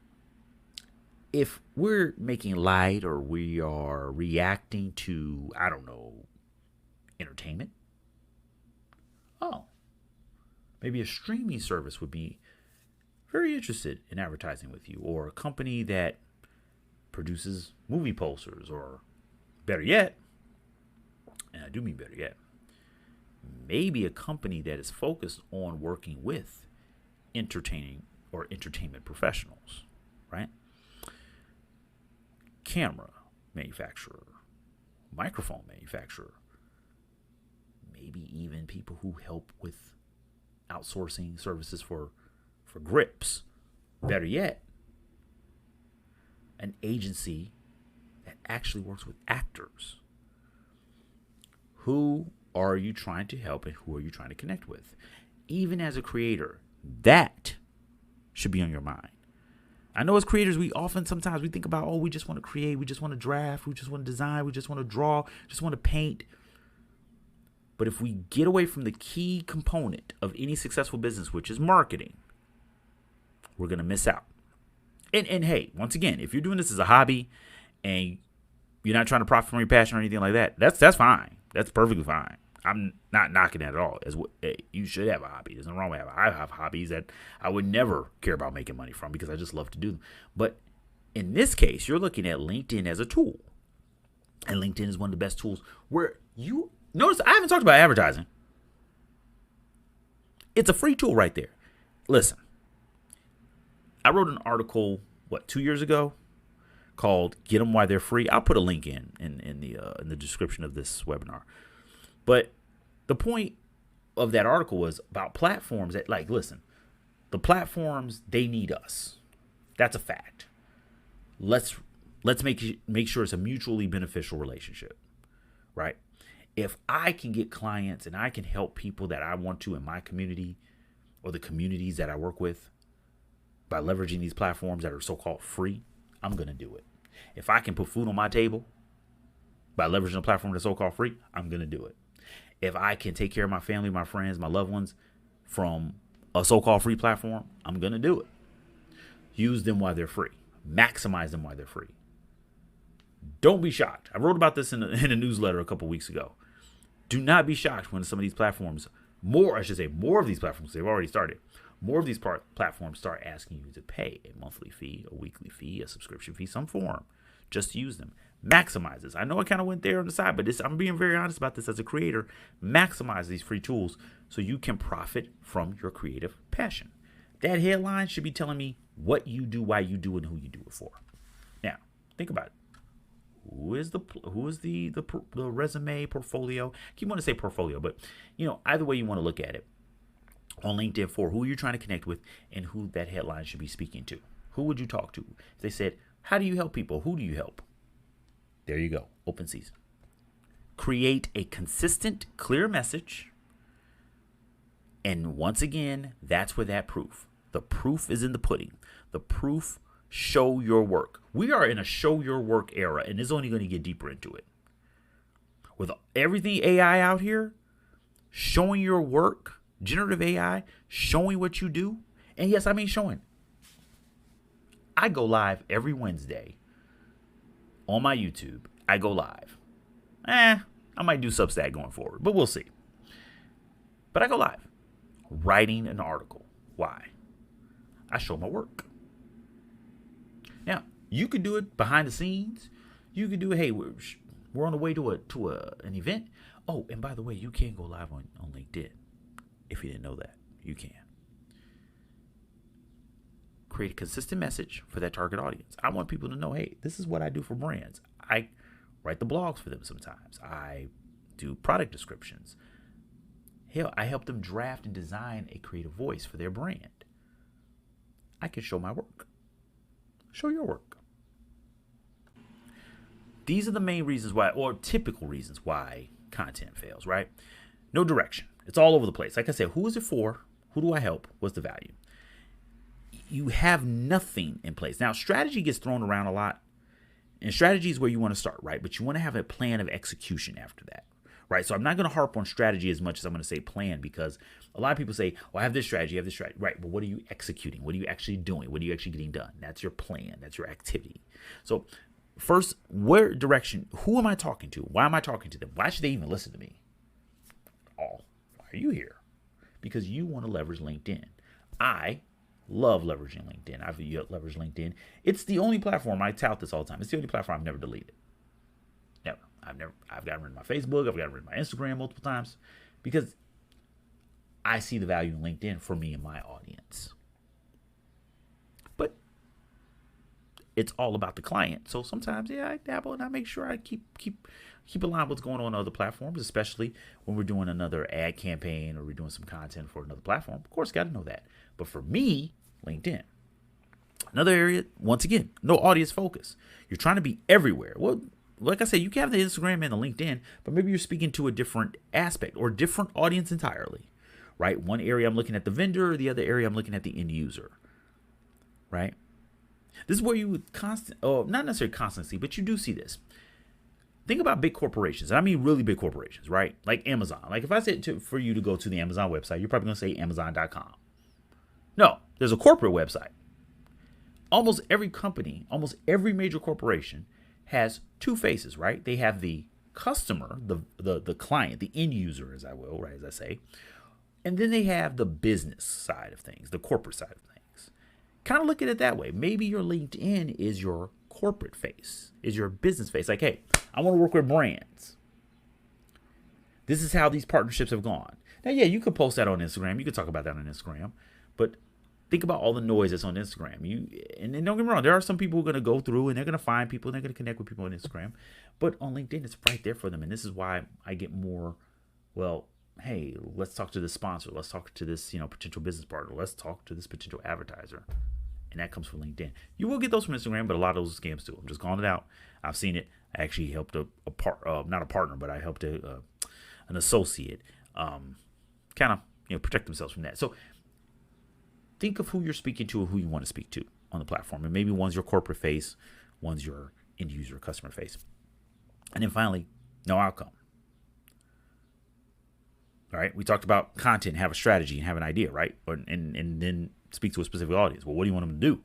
if we're making light or we are reacting to, I don't know, entertainment, maybe a streaming service would be very interested in advertising with you, or a company that produces movie posters, or better yet, and I do mean better yet, maybe a company that is focused on working with entertaining or entertainment professionals, right? Camera manufacturer, microphone manufacturer, maybe even people who help with outsourcing services for grips. Better yet, an agency that actually works with actors. Who are you trying to help and who are you trying to connect with? Even as a creator, that should be on your mind. I know as creators, sometimes we think about, we just want to create, we just want to draft, we just want to design, we just want to draw, just want to paint. But if we get away from the key component of any successful business, which is marketing, we're going to miss out. And hey, once again, if you're doing this as a hobby and you're not trying to profit from your passion or anything like that, that's fine. That's perfectly fine. I'm not knocking that at all. You should have a hobby. There's nothing wrong with I have hobbies that I would never care about making money from because I just love to do them. But in this case, you're looking at LinkedIn as a tool. And LinkedIn is one of the best tools where you notice I haven't talked about advertising. It's a free tool right there. Listen, I wrote an article, 2 years ago, called "Get Them While They're Free." I'll put a link in the description of this webinar. But the point of that article was about platforms that, listen, the platforms, they need us. That's a fact. Let's make sure it's a mutually beneficial relationship, right? If I can get clients and I can help people that I want to in my community or the communities that I work with by leveraging these platforms that are so-called free, I'm going to do it. If I can put food on my table by leveraging a platform that's so-called free, I'm going to do it. If I can take care of my family, my friends, my loved ones from a so-called free platform, I'm going to do it. Use them while they're free. Maximize them while they're free. Don't be shocked. I wrote about this in a newsletter a couple weeks ago. Do not be shocked when some of these platforms, more of these platforms, they've already started, more of these platforms start asking you to pay a monthly fee, a weekly fee, a subscription fee, some form, just to use them. Maximize this. I know I kind of went there on the side, but I'm being very honest about this as a creator. Maximize these free tools so you can profit from your creative passion. That headline should be telling me what you do, why you do it, and who you do it for. Now, think about it. Who is the resume portfolio? I keep wanting to say portfolio, but either way you want to look at it. On LinkedIn for who you're trying to connect with and who that headline should be speaking to. Who would you talk to? If they said, how do you help people? Who do you help? There you go. Open season. Create a consistent, clear message. And once again, that's where that proof. The proof is in the pudding. The proof, show your work. We are in a show your work era, and it's only going to get deeper into it. With everything AI out here, showing your work, generative AI, showing what you do. And yes, I mean showing. I go live every Wednesday on my YouTube. I go live. I might do Substack going forward, but we'll see. But I go live. Writing an article. Why? I show my work. Now, you could do it behind the scenes. You could do it, hey, we're on the way to an event. Oh, and by the way, you can go live on LinkedIn. If you didn't know that, you can. Create a consistent message for that target audience. I want people to know, hey, this is what I do for brands. I write the blogs for them sometimes. I do product descriptions. Hell, I help them draft and design a creative voice for their brand. I can show my work. Show your work. These are the main reasons why, or typical reasons why content fails, right? No direction. It's all over the place. Like I said, who is it for? Who do I help? What's the value? You have nothing in place. Now, strategy gets thrown around a lot. And strategy is where you want to start, right? But you want to have a plan of execution after that, right? So I'm not going to harp on strategy as much as I'm going to say plan, because a lot of people say, well, I have this strategy, right? But what are you executing? What are you actually doing? What are you actually getting done? That's your plan. That's your activity. So first, where direction, who am I talking to? Why am I talking to them? Why should they even listen to me? Why are you here? Because you want to leverage LinkedIn. I love leveraging LinkedIn. I've leveraged LinkedIn. It's the only platform, I tout this all the time. It's the only platform I've never deleted. Never. I've gotten rid of my Facebook. I've gotten rid of my Instagram multiple times because I see the value in LinkedIn for me and my audience. But it's all about the client. So sometimes, I dabble and I make sure I keep aligned with what's going on other platforms, especially when we're doing another ad campaign or we're doing some content for another platform. Of course, got to know that. But for me, LinkedIn. Another area, once again, no audience focus. You're trying to be everywhere. Well, like I said, you can have the Instagram and the LinkedIn, but maybe you're speaking to a different aspect or different audience entirely, right? One area I'm looking at the vendor, the other area I'm looking at the end user, right? This is where you would not necessarily constantly, but you do see this. Think about big corporations. And I mean really big corporations, right? Like Amazon. Like if I said for you to go to the Amazon website, you're probably going to say Amazon.com. No, there's a corporate website. Almost every company, almost every major corporation has two faces, right? They have the customer, the client, the end user, as I say. And then they have the business side of things, the corporate side of things. Kind of look at it that way. Maybe your LinkedIn is your corporate face, is your business face. Like, hey, I want to work with brands. This is how these partnerships have gone. Now, yeah, you could post that on Instagram. You could talk about that on Instagram. But think about all the noise that's on Instagram. And don't get me wrong, there are some people who are going to go through and they're going to find people and they're going to connect with people on Instagram. But on LinkedIn, it's right there for them. And this is why I get more, well, hey, let's talk to this sponsor. Let's talk to this, potential business partner. Let's talk to this potential advertiser. And that comes from LinkedIn. You will get those from Instagram, but a lot of those scams too. I'm just calling it out. I've seen it. I actually helped not a partner, but I helped an associate kind of protect themselves from that. So think of who you're speaking to or who you want to speak to on the platform. And maybe one's your corporate face, one's your end user customer face. And then finally, no outcome. All right. We talked about content, have a strategy and have an idea, right? And then speak to a specific audience. Well, what do you want them to do?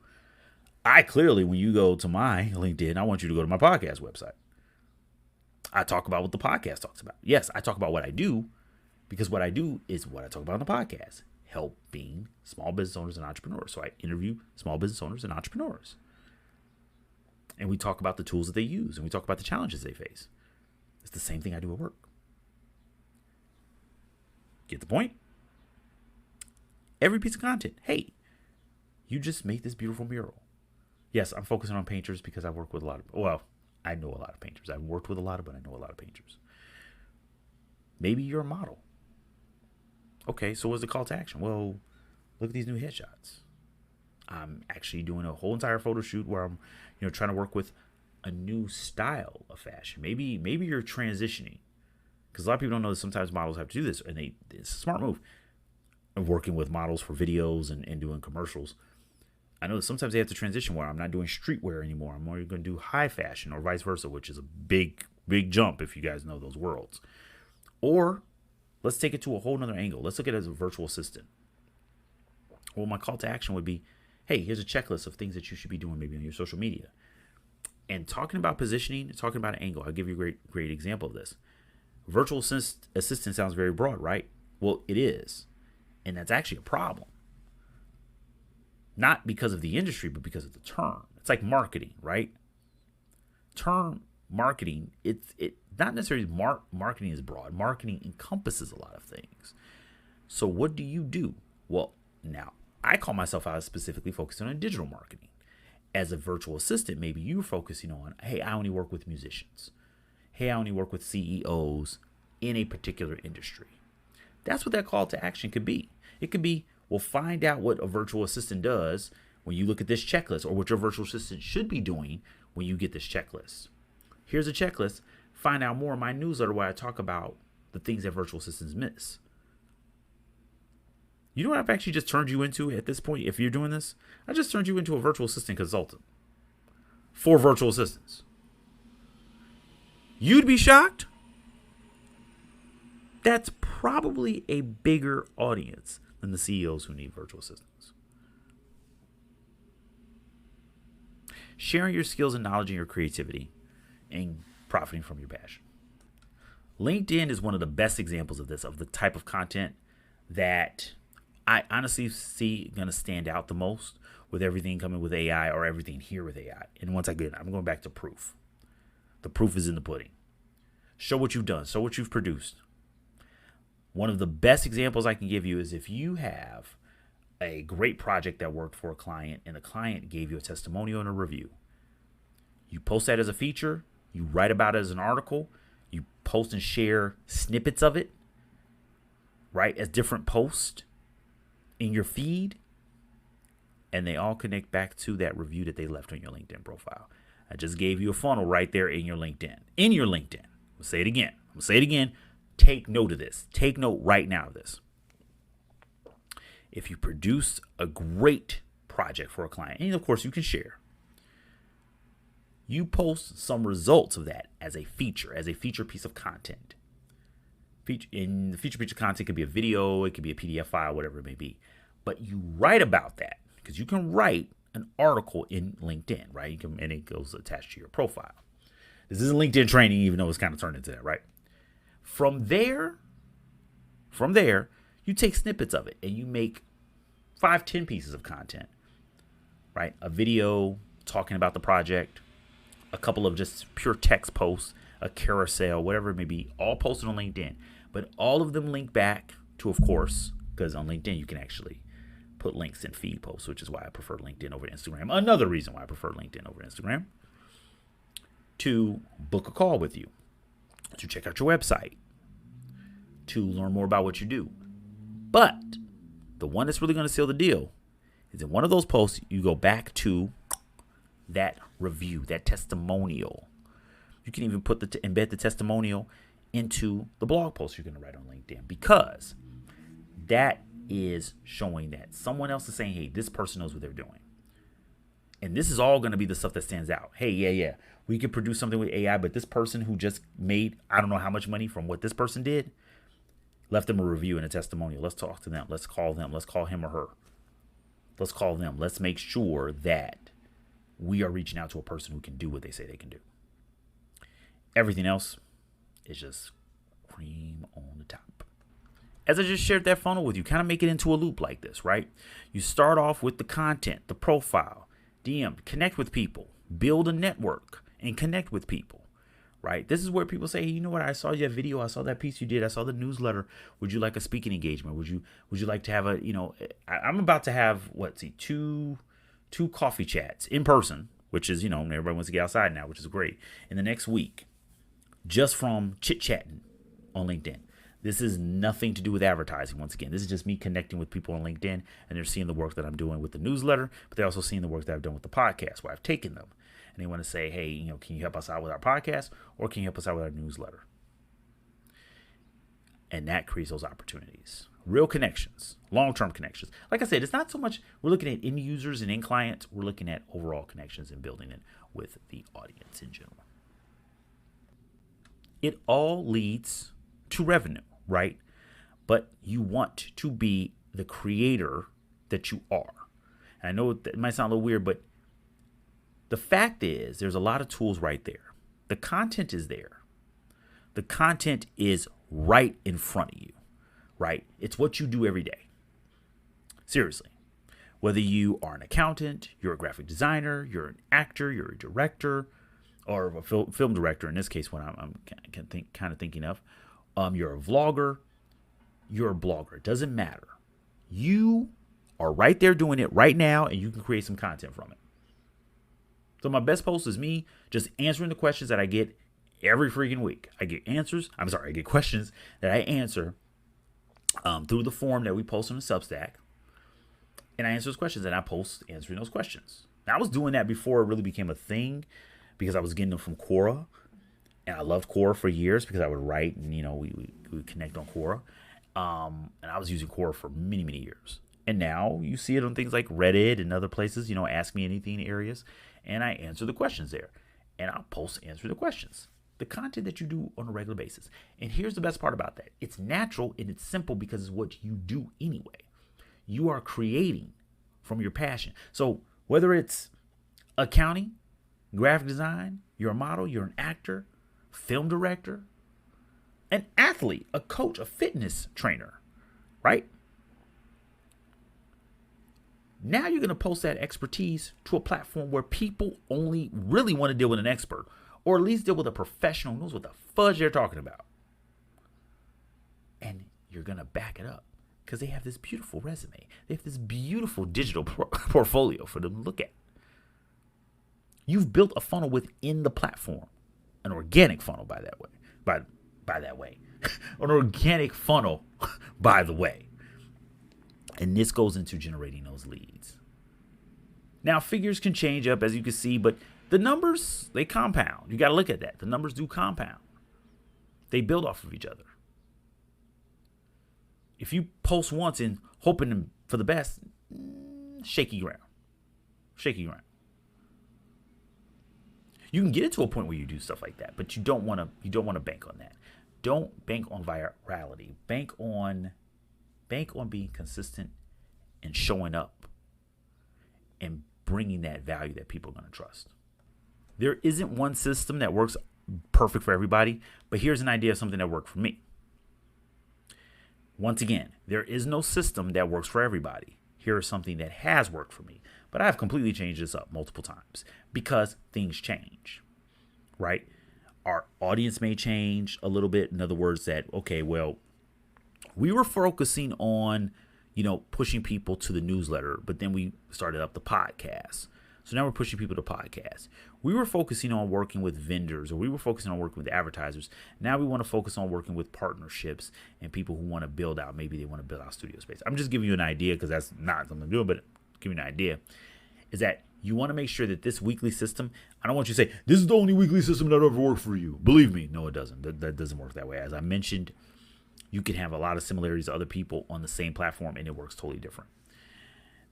I clearly, when you go to my LinkedIn, I want you to go to my podcast website. I talk about what the podcast talks about. Yes, I talk about what I do because what I do is what I talk about on the podcast, helping small business owners and entrepreneurs. So I interview small business owners and entrepreneurs. And we talk about the tools that they use and we talk about the challenges they face. It's the same thing I do at work. Get the point? Every piece of content. Hey, you just made this beautiful mural. Yes, I'm focusing on painters because I work with I know a lot of painters. I've worked with a lot but I know a lot of painters. Maybe you're a model. Okay, so what's the call to action? Well, look at these new headshots. I'm actually doing a whole entire photo shoot where I'm, trying to work with a new style of fashion. Maybe you're transitioning. Because a lot of people don't know that sometimes models have to do this, and it's a smart move. I'm working with models for videos and doing commercials. I know that sometimes they have to transition where I'm not doing streetwear anymore. I'm more going to do high fashion or vice versa, which is a big jump if you guys know those worlds. Or let's take it to a whole nother angle. Let's look at it as a virtual assistant. Well, my call to action would be, hey, here's a checklist of things that you should be doing maybe on your social media. And talking about positioning, talking about an angle, I'll give you a great example of this. Virtual assistant sounds very broad, right? Well, it is. And that's actually a problem. Not because of the industry, but because of the term. It's like marketing, right? Term marketing, it not necessarily marketing is broad. Marketing encompasses a lot of things. So what do you do? Well, now I call myself out as specifically focusing on digital marketing. As a virtual assistant, maybe you're focusing on, hey, I only work with musicians. Hey, I only work with CEOs in a particular industry. That's what that call to action could be. It could be, well, find out what a virtual assistant does when you look at this checklist, or what your virtual assistant should be doing when you get this checklist. Here's a checklist. Find out more in my newsletter where I talk about the things that virtual assistants miss. You know what I've actually just turned you into at this point? If you're doing this, I just turned you into a virtual assistant consultant for virtual assistants. You'd be shocked. That's probably a bigger audience than the CEOs who need virtual assistants. Sharing your skills and knowledge and your creativity and profiting from your passion. LinkedIn is one of the best examples of this, of the type of content that I honestly see going to stand out the most with everything coming with AI or everything here with AI. And once again, I'm going back to proof. The proof is in the pudding. Show what you've done. Show what you've produced. One of the best examples I can give you is if you have a great project that worked for a client and the client gave you a testimonial and a review. You post that as a feature. You write about it as an article. You post and share snippets of it, right, as different posts in your feed. And they all connect back to that review that they left on your LinkedIn profile. I just gave you a funnel right there in your LinkedIn. In your LinkedIn. I'll say it again. Take note of this. Take note right now of this. If you produce a great project for a client, and of course you can share, you post some results of that as a feature piece of content. And the feature piece of content could be a video, it could be a PDF file, whatever it may be. But you write about that because you can write an article in LinkedIn, right? And it goes attached to your profile. This isn't LinkedIn training, even though it's kind of turned into that, right? From there, you take snippets of it and you make 5-10 pieces of content, right? A video talking about the project, a couple of just pure text posts, a carousel, whatever it may be, all posted on LinkedIn. But all of them link back to, of course, because on LinkedIn you can actually put links in feed posts, which is why I prefer LinkedIn over Instagram. Another reason why I prefer LinkedIn over Instagram. To book a call with you, to check out your website, to learn more about what you do. But the one that's really going to seal the deal is in one of those posts, you go back to that review, that testimonial. You can even embed the testimonial into the blog post you're going to write on LinkedIn, because that is showing that someone else is saying, hey, this person knows what they're doing. And this is all going to be the stuff that stands out. Hey, yeah, we could produce something with AI, but this person who just made, I don't know how much money from what this person did, left them a review and a testimonial. Let's talk to them. Let's call them. Let's call him or her. Let's call them. Let's make sure that we are reaching out to a person who can do what they say they can do. Everything else is just cream on the top. As I just shared that funnel with you, kind of make it into a loop like this, right? You start off with the content, the profile, DM, connect with people, build a network, and connect with people. Right? This is where people say, hey, you know what? I saw your video. I saw that piece you did. I saw the newsletter. Would you like a speaking engagement? Would you like to have a, I'm about to have, two coffee chats in person, which is, everybody wants to get outside now, which is great, in the next week, just from chit-chatting on LinkedIn. This is nothing to do with advertising. Once again, this is just me connecting with people on LinkedIn, and they're seeing the work that I'm doing with the newsletter, but they're also seeing the work that I've done with the podcast, where I've taken them. And they want to say, hey, can you help us out with our podcast, or can you help us out with our newsletter? And that creates those opportunities. Real connections, long-term connections. Like I said, it's not so much we're looking at end users and end clients. We're looking at overall connections and building it with the audience in general. It all leads to revenue, right? But you want to be the creator that you are. And I know that might sound a little weird, but the fact is, there's a lot of tools right there. The content is there. The content is right in front of you, right? It's what you do every day. Seriously. Whether you are an accountant, you're a graphic designer, you're an actor, you're a director, or a film director, in this case, what I'm kind of thinking of, you're a vlogger, you're a blogger. It doesn't matter. You are right there doing it right now, and you can create some content from it. So my best post is me just answering the questions that I get every freaking week. I get questions that I answer through the form that we post on the Substack. And I answer those questions, and I post answering those questions. Now, I was doing that before it really became a thing, because I was getting them from Quora. And I loved Quora for years because I would write and, we would connect on Quora. And I was using Quora for many, many years. And now you see it on things like Reddit and other places, Ask Me Anything areas. And I answer the questions there. And I'll post answer the questions. the content that you do on a regular basis. And here's the best part about that. It's natural and it's simple because it's what you do anyway. You are creating from your passion. So whether it's accounting, graphic design, you're a model, you're an actor, film director, an athlete, a coach, a fitness trainer, right? Now you're going to post that expertise to a platform where people only really want to deal with an expert, or at least deal with a professional who knows what the fudge they're talking about. And you're going to back it up because they have this beautiful resume. They have this beautiful digital portfolio for them to look at. You've built a funnel within the platform, an organic funnel by that way. By that way, an organic funnel, by the way. And this goes into generating those leads. Now, figures can change up, as you can see, but the numbers, they compound. You got to look at that. The numbers do compound. They build off of each other. If you post once and hoping for the best, shaky ground. Shaky ground. You can get it to a point where you do stuff like that, but you don't want to bank on that. Don't bank on virality. Bank on being consistent and showing up and bringing that value that people are going to trust. There isn't one system that works perfect for everybody, but here's an idea of something that worked for me. Once again, there is no system that works for everybody. Here is something that has worked for me, but I've completely changed this up multiple times because things change, right? Our audience may change a little bit. In other words, that, okay, well, we were focusing on, pushing people to the newsletter, but then we started up the podcast. So now we're pushing people to podcasts. We were focusing on working with vendors, or we were focusing on working with advertisers. Now we want to focus on working with partnerships and people who want to build out. Maybe they want to build out studio space. I'm just giving you an idea because that's not something I'm doing, but giving you an idea is that you want to make sure that this weekly system, I don't want you to say, this is the only weekly system that ever worked for you. Believe me, no, it doesn't. That doesn't work that way. As I mentioned, you can have a lot of similarities to other people on the same platform and it works totally different.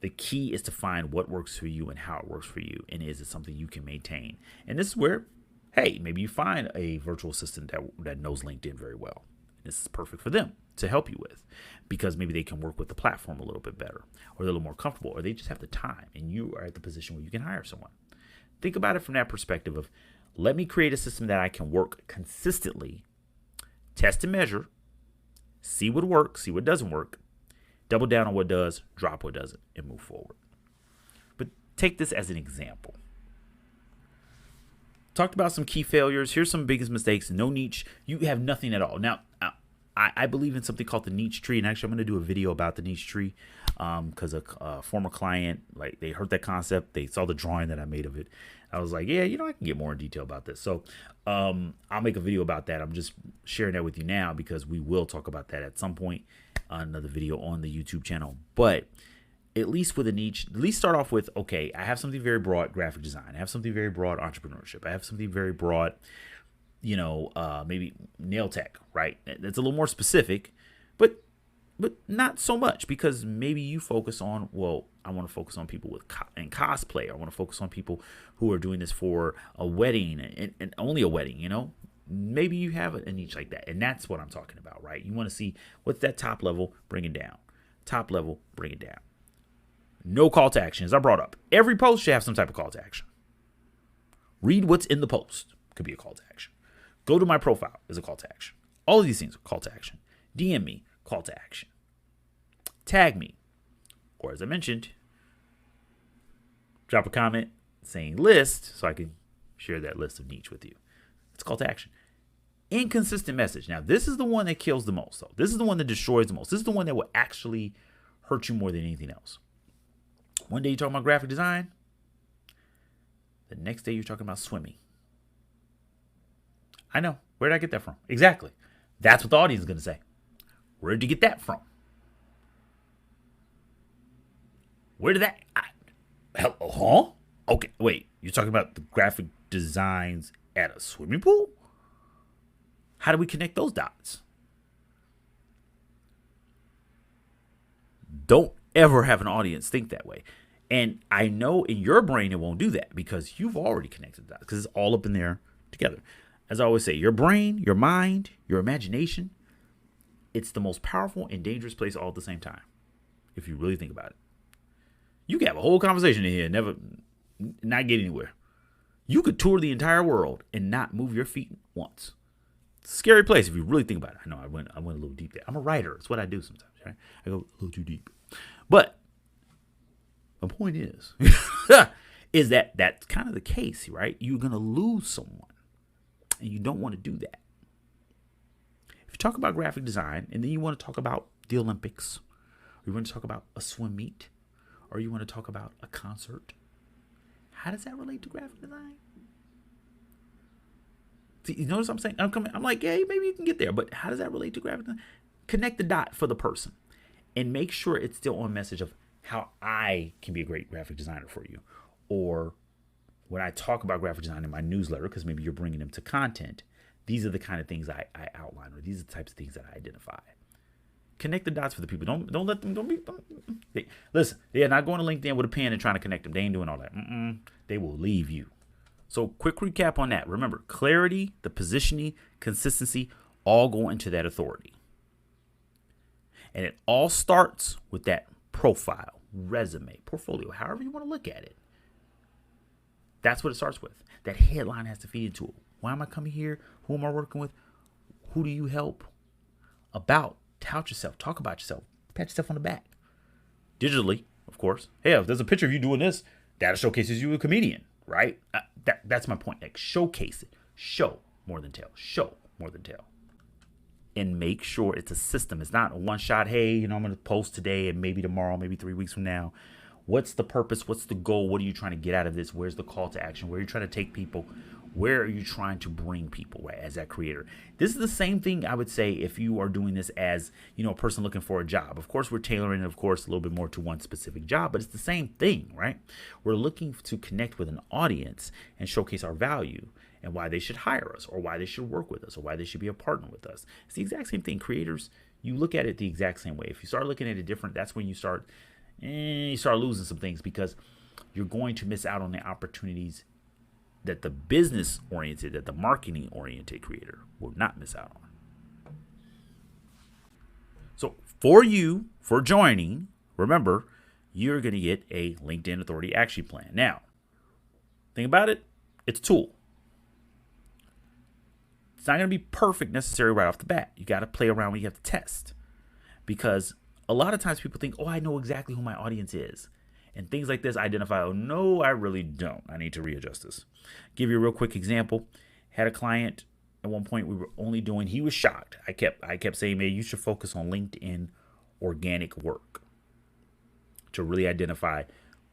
The key is to find what works for you and how it works for you. And is it something you can maintain? And this is where, hey, maybe you find a virtual assistant that knows LinkedIn very well. This is perfect for them to help you with because maybe they can work with the platform a little bit better, or they're a little more comfortable, or they just have the time and you are at the position where you can hire someone. Think about it from that perspective of, let me create a system that I can work consistently, test and measure, see what works, see what doesn't work, double down on what does, drop what doesn't, and move forward. But take this as an example. Talked about some key failures. Here's some biggest mistakes. No niche. You have nothing at all. Now, I believe in something called the niche tree, and actually I'm going to do a video about the niche tree because a former client, they heard that concept. They saw the drawing that I made of it. I was like, yeah, I can get more in detail about this. So I'll make a video about that. I'm just sharing that with you now because we will talk about that at some point on another video on the YouTube channel. But at least with a niche, at least start off with, okay, I have something very broad, graphic design. I have something very broad, entrepreneurship. I have something very broad, maybe nail tech, right? That's a little more specific, but not so much because maybe you focus on, well, I want to focus on people in cosplay. I want to focus on people who are doing this for a wedding and only a wedding, Maybe you have a niche like that. And that's what I'm talking about, right? You want to see what's that top level, bring it down. Top level, bring it down. No call to action. As I brought up, every post should have some type of call to action. Read what's in the post. Could be a call to action. Go to my profile is a call to action. All of these things are call to action. DM me, call to action. Tag me. Or as I mentioned, drop a comment saying list so I can share that list of niche with you. It's a call to action. Inconsistent message. Now, this is the one that kills the most, though. This is the one that destroys the most. This is the one that will actually hurt you more than anything else. One day you're talking about graphic design. The next day you're talking about swimming. I know. Where did I get that from? Exactly. That's what the audience is going to say. Where did you get that from? Where did that... Huh? Okay, wait. You're talking about the graphic designs at a swimming pool? How do we connect those dots? Don't ever have an audience think that way. And I know in your brain it won't do that because you've already connected the dots because it's all up in there together. As I always say, your brain, your mind, your imagination, it's the most powerful and dangerous place all at the same time. If you really think about it, you can have a whole conversation in here and never not get anywhere. You could tour the entire world and not move your feet once. It's a scary place if you really think about it. I know I went a little deep there. I'm a writer. It's what I do sometimes, right? I go a little too deep. But the point is, is that that's kind of the case, right? You're going to lose someone, and you don't want to do that. If you talk about graphic design, and then you want to talk about the Olympics, or you want to talk about a swim meet, or you want to talk about a concert, how does that relate to graphic design? See, you notice what I'm saying? I'm like, yeah, maybe you can get there, but how does that relate to graphic design? Connect the dot for the person, and make sure it's still on message of how I can be a great graphic designer for you. Or when I talk about graphic design in my newsletter, because maybe you're bringing them to content, these are the kind of things I outline, or these are the types of things that I identify. Connect the dots for the people. Don't let them. Listen, they're not going to LinkedIn with a pen and trying to connect them. They ain't doing all that. They will leave you. So quick recap on that. Remember, clarity, the positioning, consistency, all go into that authority. And it all starts with that profile, resume, portfolio, however you want to look at it. That's what it starts with. That headline has to feed into it. Why am I coming here? Who am I working with? Who do you help? About. Tout yourself. Talk about yourself. Pat yourself on the back. Digitally, of course. Hey, if there's a picture of you doing this, that showcases you a comedian, right? That's my point. Like, showcase it. Show more than tell. Show more than tell. And make sure it's a system. It's not a one shot. Hey, I'm going to post today and maybe tomorrow, maybe 3 weeks from now. What's the purpose? What's the goal? What are you trying to get out of this? Where's the call to action? Where are you trying to take people? Where are you trying to bring people, right, as that creator? This is the same thing I would say if you are doing this as, a person looking for a job. Of course, we're tailoring it, of course, a little bit more to one specific job, but it's the same thing, right? We're looking to connect with an audience and showcase our value and why they should hire us, or why they should work with us, or why they should be a partner with us. It's the exact same thing. Creators, you look at it the exact same way. If you start looking at it different, that's when you start losing some things, because you're going to miss out on the opportunities that the business-oriented, that the marketing-oriented creator will not miss out on. So for joining, remember, you're going to get a LinkedIn Authority Action Plan. Now, think about it. It's a tool. It's not going to be perfect necessarily right off the bat. You got to play around when you have to test. Because a lot of times people think, I know exactly who my audience is. And things like this identify, no, I really don't. I need to readjust this. Give you a real quick example. Had a client at one point, we were only doing, he was shocked. I kept saying, man, you should focus on LinkedIn organic work to really identify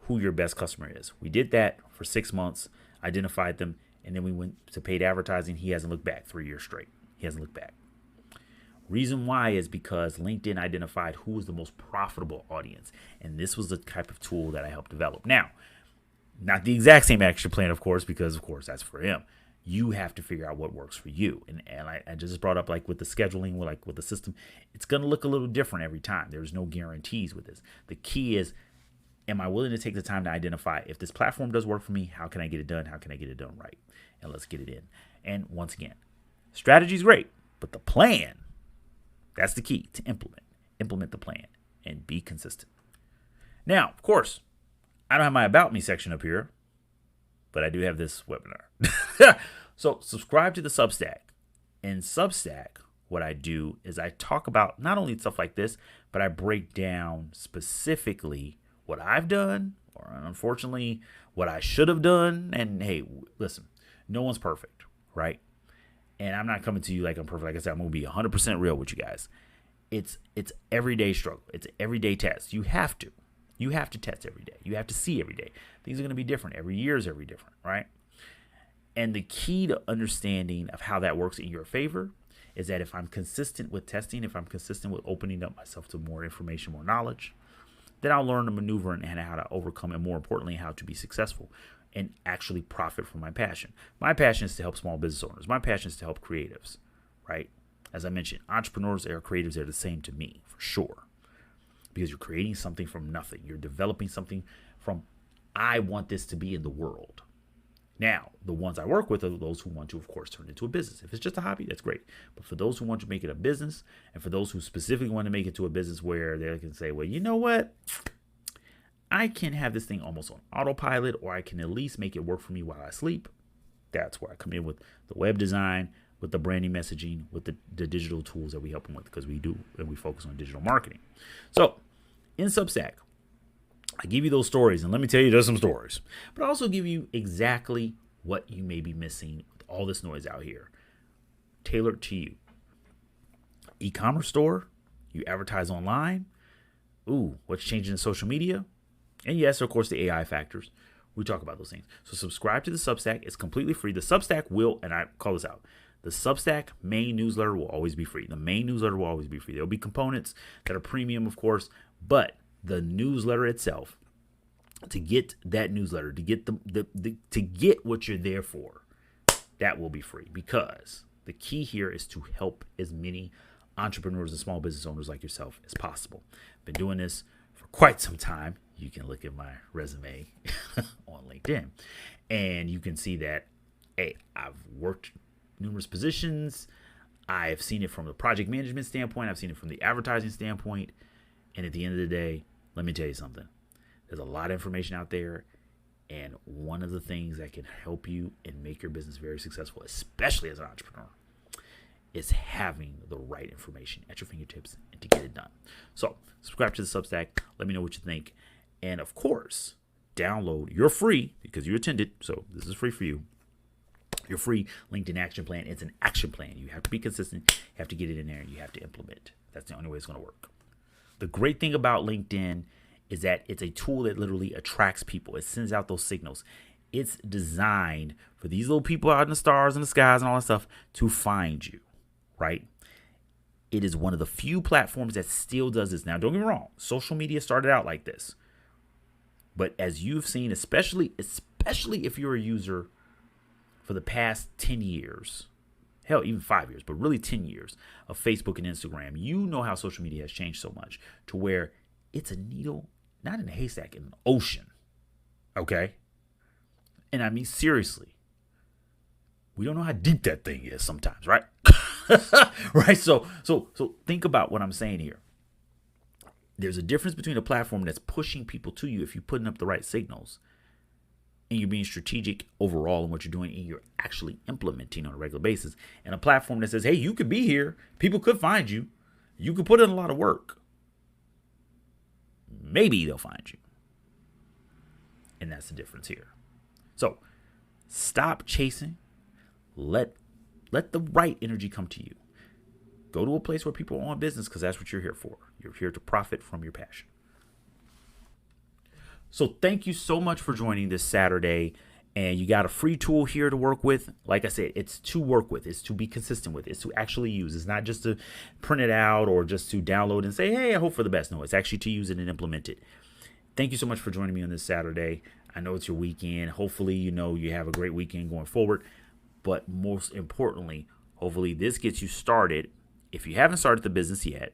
who your best customer is. We did that for 6 months, identified them, and then we went to paid advertising. He hasn't looked back 3 years straight. He hasn't looked back. Reason why is because LinkedIn identified who was the most profitable audience. And this was the type of tool that I helped develop. Now, not the exact same action plan, of course, because, of course, that's for him. You have to figure out what works for you. And I just brought up, like with the scheduling, with the system, it's going to look a little different every time. There's no guarantees with this. The key is, am I willing to take the time to identify if this platform does work for me? How can I get it done? How can I get it done right? And let's get it in. And once again, strategy is great, but the plan, that's the key to implement. Implement the plan and be consistent. Now, of course, I don't have my About Me section up here, but I do have this webinar. So subscribe to the Substack. In Substack, what I do is I talk about not only stuff like this, but I break down specifically what I've done, or unfortunately, what I should have done. And hey, listen, no one's perfect, right? And I'm not coming to you like I'm perfect. Like I said, I'm going to be 100% real with you guys. It's everyday struggle. It's everyday test. You have to test every day. You have to see every day. Things are going to be different. Every year is every different, right? And the key to understanding of how that works in your favor is that if I'm consistent with testing, if I'm consistent with opening up myself to more information, more knowledge, then I'll learn to maneuver and how to overcome, and more importantly, how to be successful and actually profit from my passion. My passion is to help small business owners. My passion is to help creatives, right? As I mentioned, entrepreneurs and creatives are the same to me, for sure. Because you're creating something from nothing. You're developing something from, I want this to be in the world. Now, the ones I work with are those who want to, of course, turn it into a business. If it's just a hobby, that's great. But for those who want to make it a business, and for those who specifically want to make it to a business where they can say, well, you know what? I can have this thing almost on autopilot, or I can at least make it work for me while I sleep. That's where I come in with the web design, with the branding messaging, with the digital tools that we help them with, because we do, and we focus on digital marketing. So in Substack, I give you those stories, and let me tell you, there's some stories, but I also give you exactly what you may be missing with all this noise out here, tailored to you. E-commerce store, you advertise online. Ooh, what's changing in social media? And yes, of course, the AI factors. We talk about those things. So subscribe to the Substack. It's completely free. The Substack will, and I call this out, the Substack main newsletter will always be free. The main newsletter will always be free. There'll be components that are premium, of course, but the newsletter itself, to get that newsletter, to get to get what you're there for, that will be free, because the key here is to help as many entrepreneurs and small business owners like yourself as possible. Been doing this for quite some time. You can look at my resume on LinkedIn, and you can see that, hey, I've worked numerous positions. I've seen it from the project management standpoint. I've seen it from the advertising standpoint. And at the end of the day, let me tell you something. There's a lot of information out there. And one of the things that can help you and make your business very successful, especially as an entrepreneur, is having the right information at your fingertips and to get it done. So subscribe to the Substack. Let me know what you think. And of course, download your free, because you attended, so this is free for you, your free LinkedIn action plan. It's an action plan. You have to be consistent. You have to get it in there, and you have to implement. That's the only way it's going to work. The great thing about LinkedIn is that it's a tool that literally attracts people. It sends out those signals. It's designed for these little people out in the stars and the skies and all that stuff to find you, right? It is one of the few platforms that still does this. Now, don't get me wrong. Social media started out like this. But as you've seen, especially if you're a user for the past 10 years, hell, even 5 years, but really 10 years of Facebook and Instagram, you know how social media has changed so much to where it's a needle, not in a haystack, in an ocean. Okay? And I mean, seriously, we don't know how deep that thing is sometimes, right? Right? So think about what I'm saying here. There's a difference between a platform that's pushing people to you if you're putting up the right signals and you're being strategic overall in what you're doing and you're actually implementing on a regular basis, and a platform that says, hey, you could be here. People could find you. You could put in a lot of work. Maybe they'll find you. And that's the difference here. So stop chasing. Let the right energy come to you. Go to a place where people are on business, because that's what you're here for. You're here to profit from your passion. So thank you so much for joining this Saturday. And you got a free tool here to work with. Like I said, it's to work with. It's to be consistent with. It's to actually use. It's not just to print it out or just to download and say, hey, I hope for the best. No, it's actually to use it and implement it. Thank you so much for joining me on this Saturday. I know it's your weekend. Hopefully, you have a great weekend going forward. But most importantly, hopefully this gets you started. If you haven't started the business yet,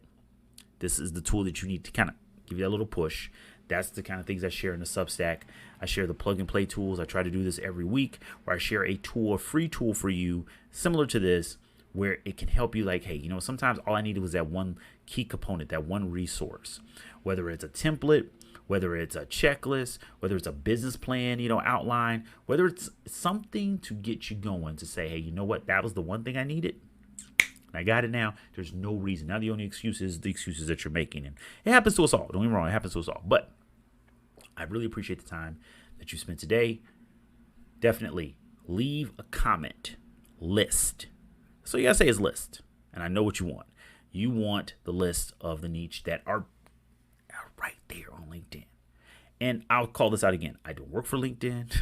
this is the tool that you need to kind of give you that little push. That's the kind of things I share in the Substack. I share the plug and play tools. I try to do this every week, where I share a tool, a free tool for you, similar to this, where it can help you like, hey, sometimes all I needed was that one key component, that one resource, whether it's a template, whether it's a checklist, whether it's a business plan, outline, whether it's something to get you going to say, hey, you know what? That was the one thing I needed. I got it now. There's no reason. Now the only excuse is the excuses that you're making. And it happens to us all. Don't get me wrong. It happens to us all. But I really appreciate the time that you spent today. Definitely leave a comment. List. So you got to say is list. And I know what you want. You want the list of the niche that are right there on LinkedIn. And I'll call this out again. I don't work for LinkedIn.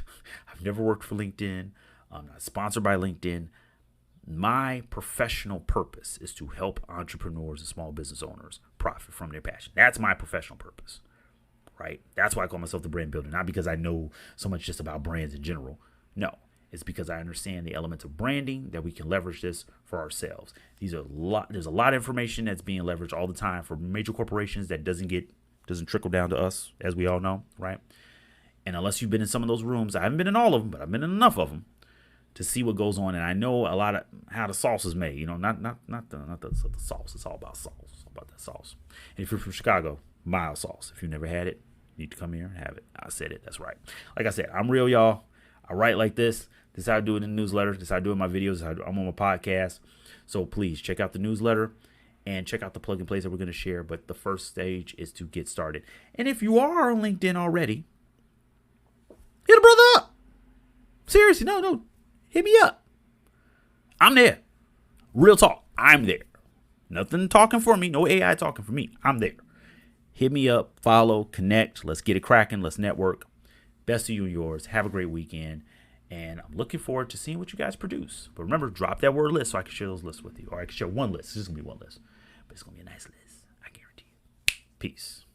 I've never worked for LinkedIn. I'm not sponsored by LinkedIn. My professional purpose is to help entrepreneurs and small business owners profit from their passion. That's my professional purpose, right? That's why I call myself the brand builder, not because I know so much just about brands in general. No, it's because I understand the elements of branding that we can leverage this for ourselves. There's a lot of information that's being leveraged all the time for major corporations that doesn't trickle down to us, as we all know, right? And unless you've been in some of those rooms, I haven't been in all of them, but I've been in enough of them to see what goes on. And I know a lot of how the sauce is made. You know, not the sauce. It's all about sauce. It's all about that sauce. And if you're from Chicago, mild sauce. If you've never had it, you need to come here and have it. I said it. That's right. Like I said, I'm real, y'all. I write like this. This is how I do it in the newsletter. This is how I do it in my videos. I'm on my podcast. So please check out the newsletter and check out the plug and plays that we're going to share. But the first stage is to get started. And if you are on LinkedIn already, hit a brother up. Seriously, no. Hit me up. I'm there. Real talk. I'm there. Nothing talking for me. No AI talking for me. I'm there. Hit me up. Follow. Connect. Let's get it cracking. Let's network. Best to you and yours. Have a great weekend. And I'm looking forward to seeing what you guys produce. But remember, drop that word list so I can share those lists with you. Or I can share one list. It's just going to be one list. But it's going to be a nice list. I guarantee you. Peace.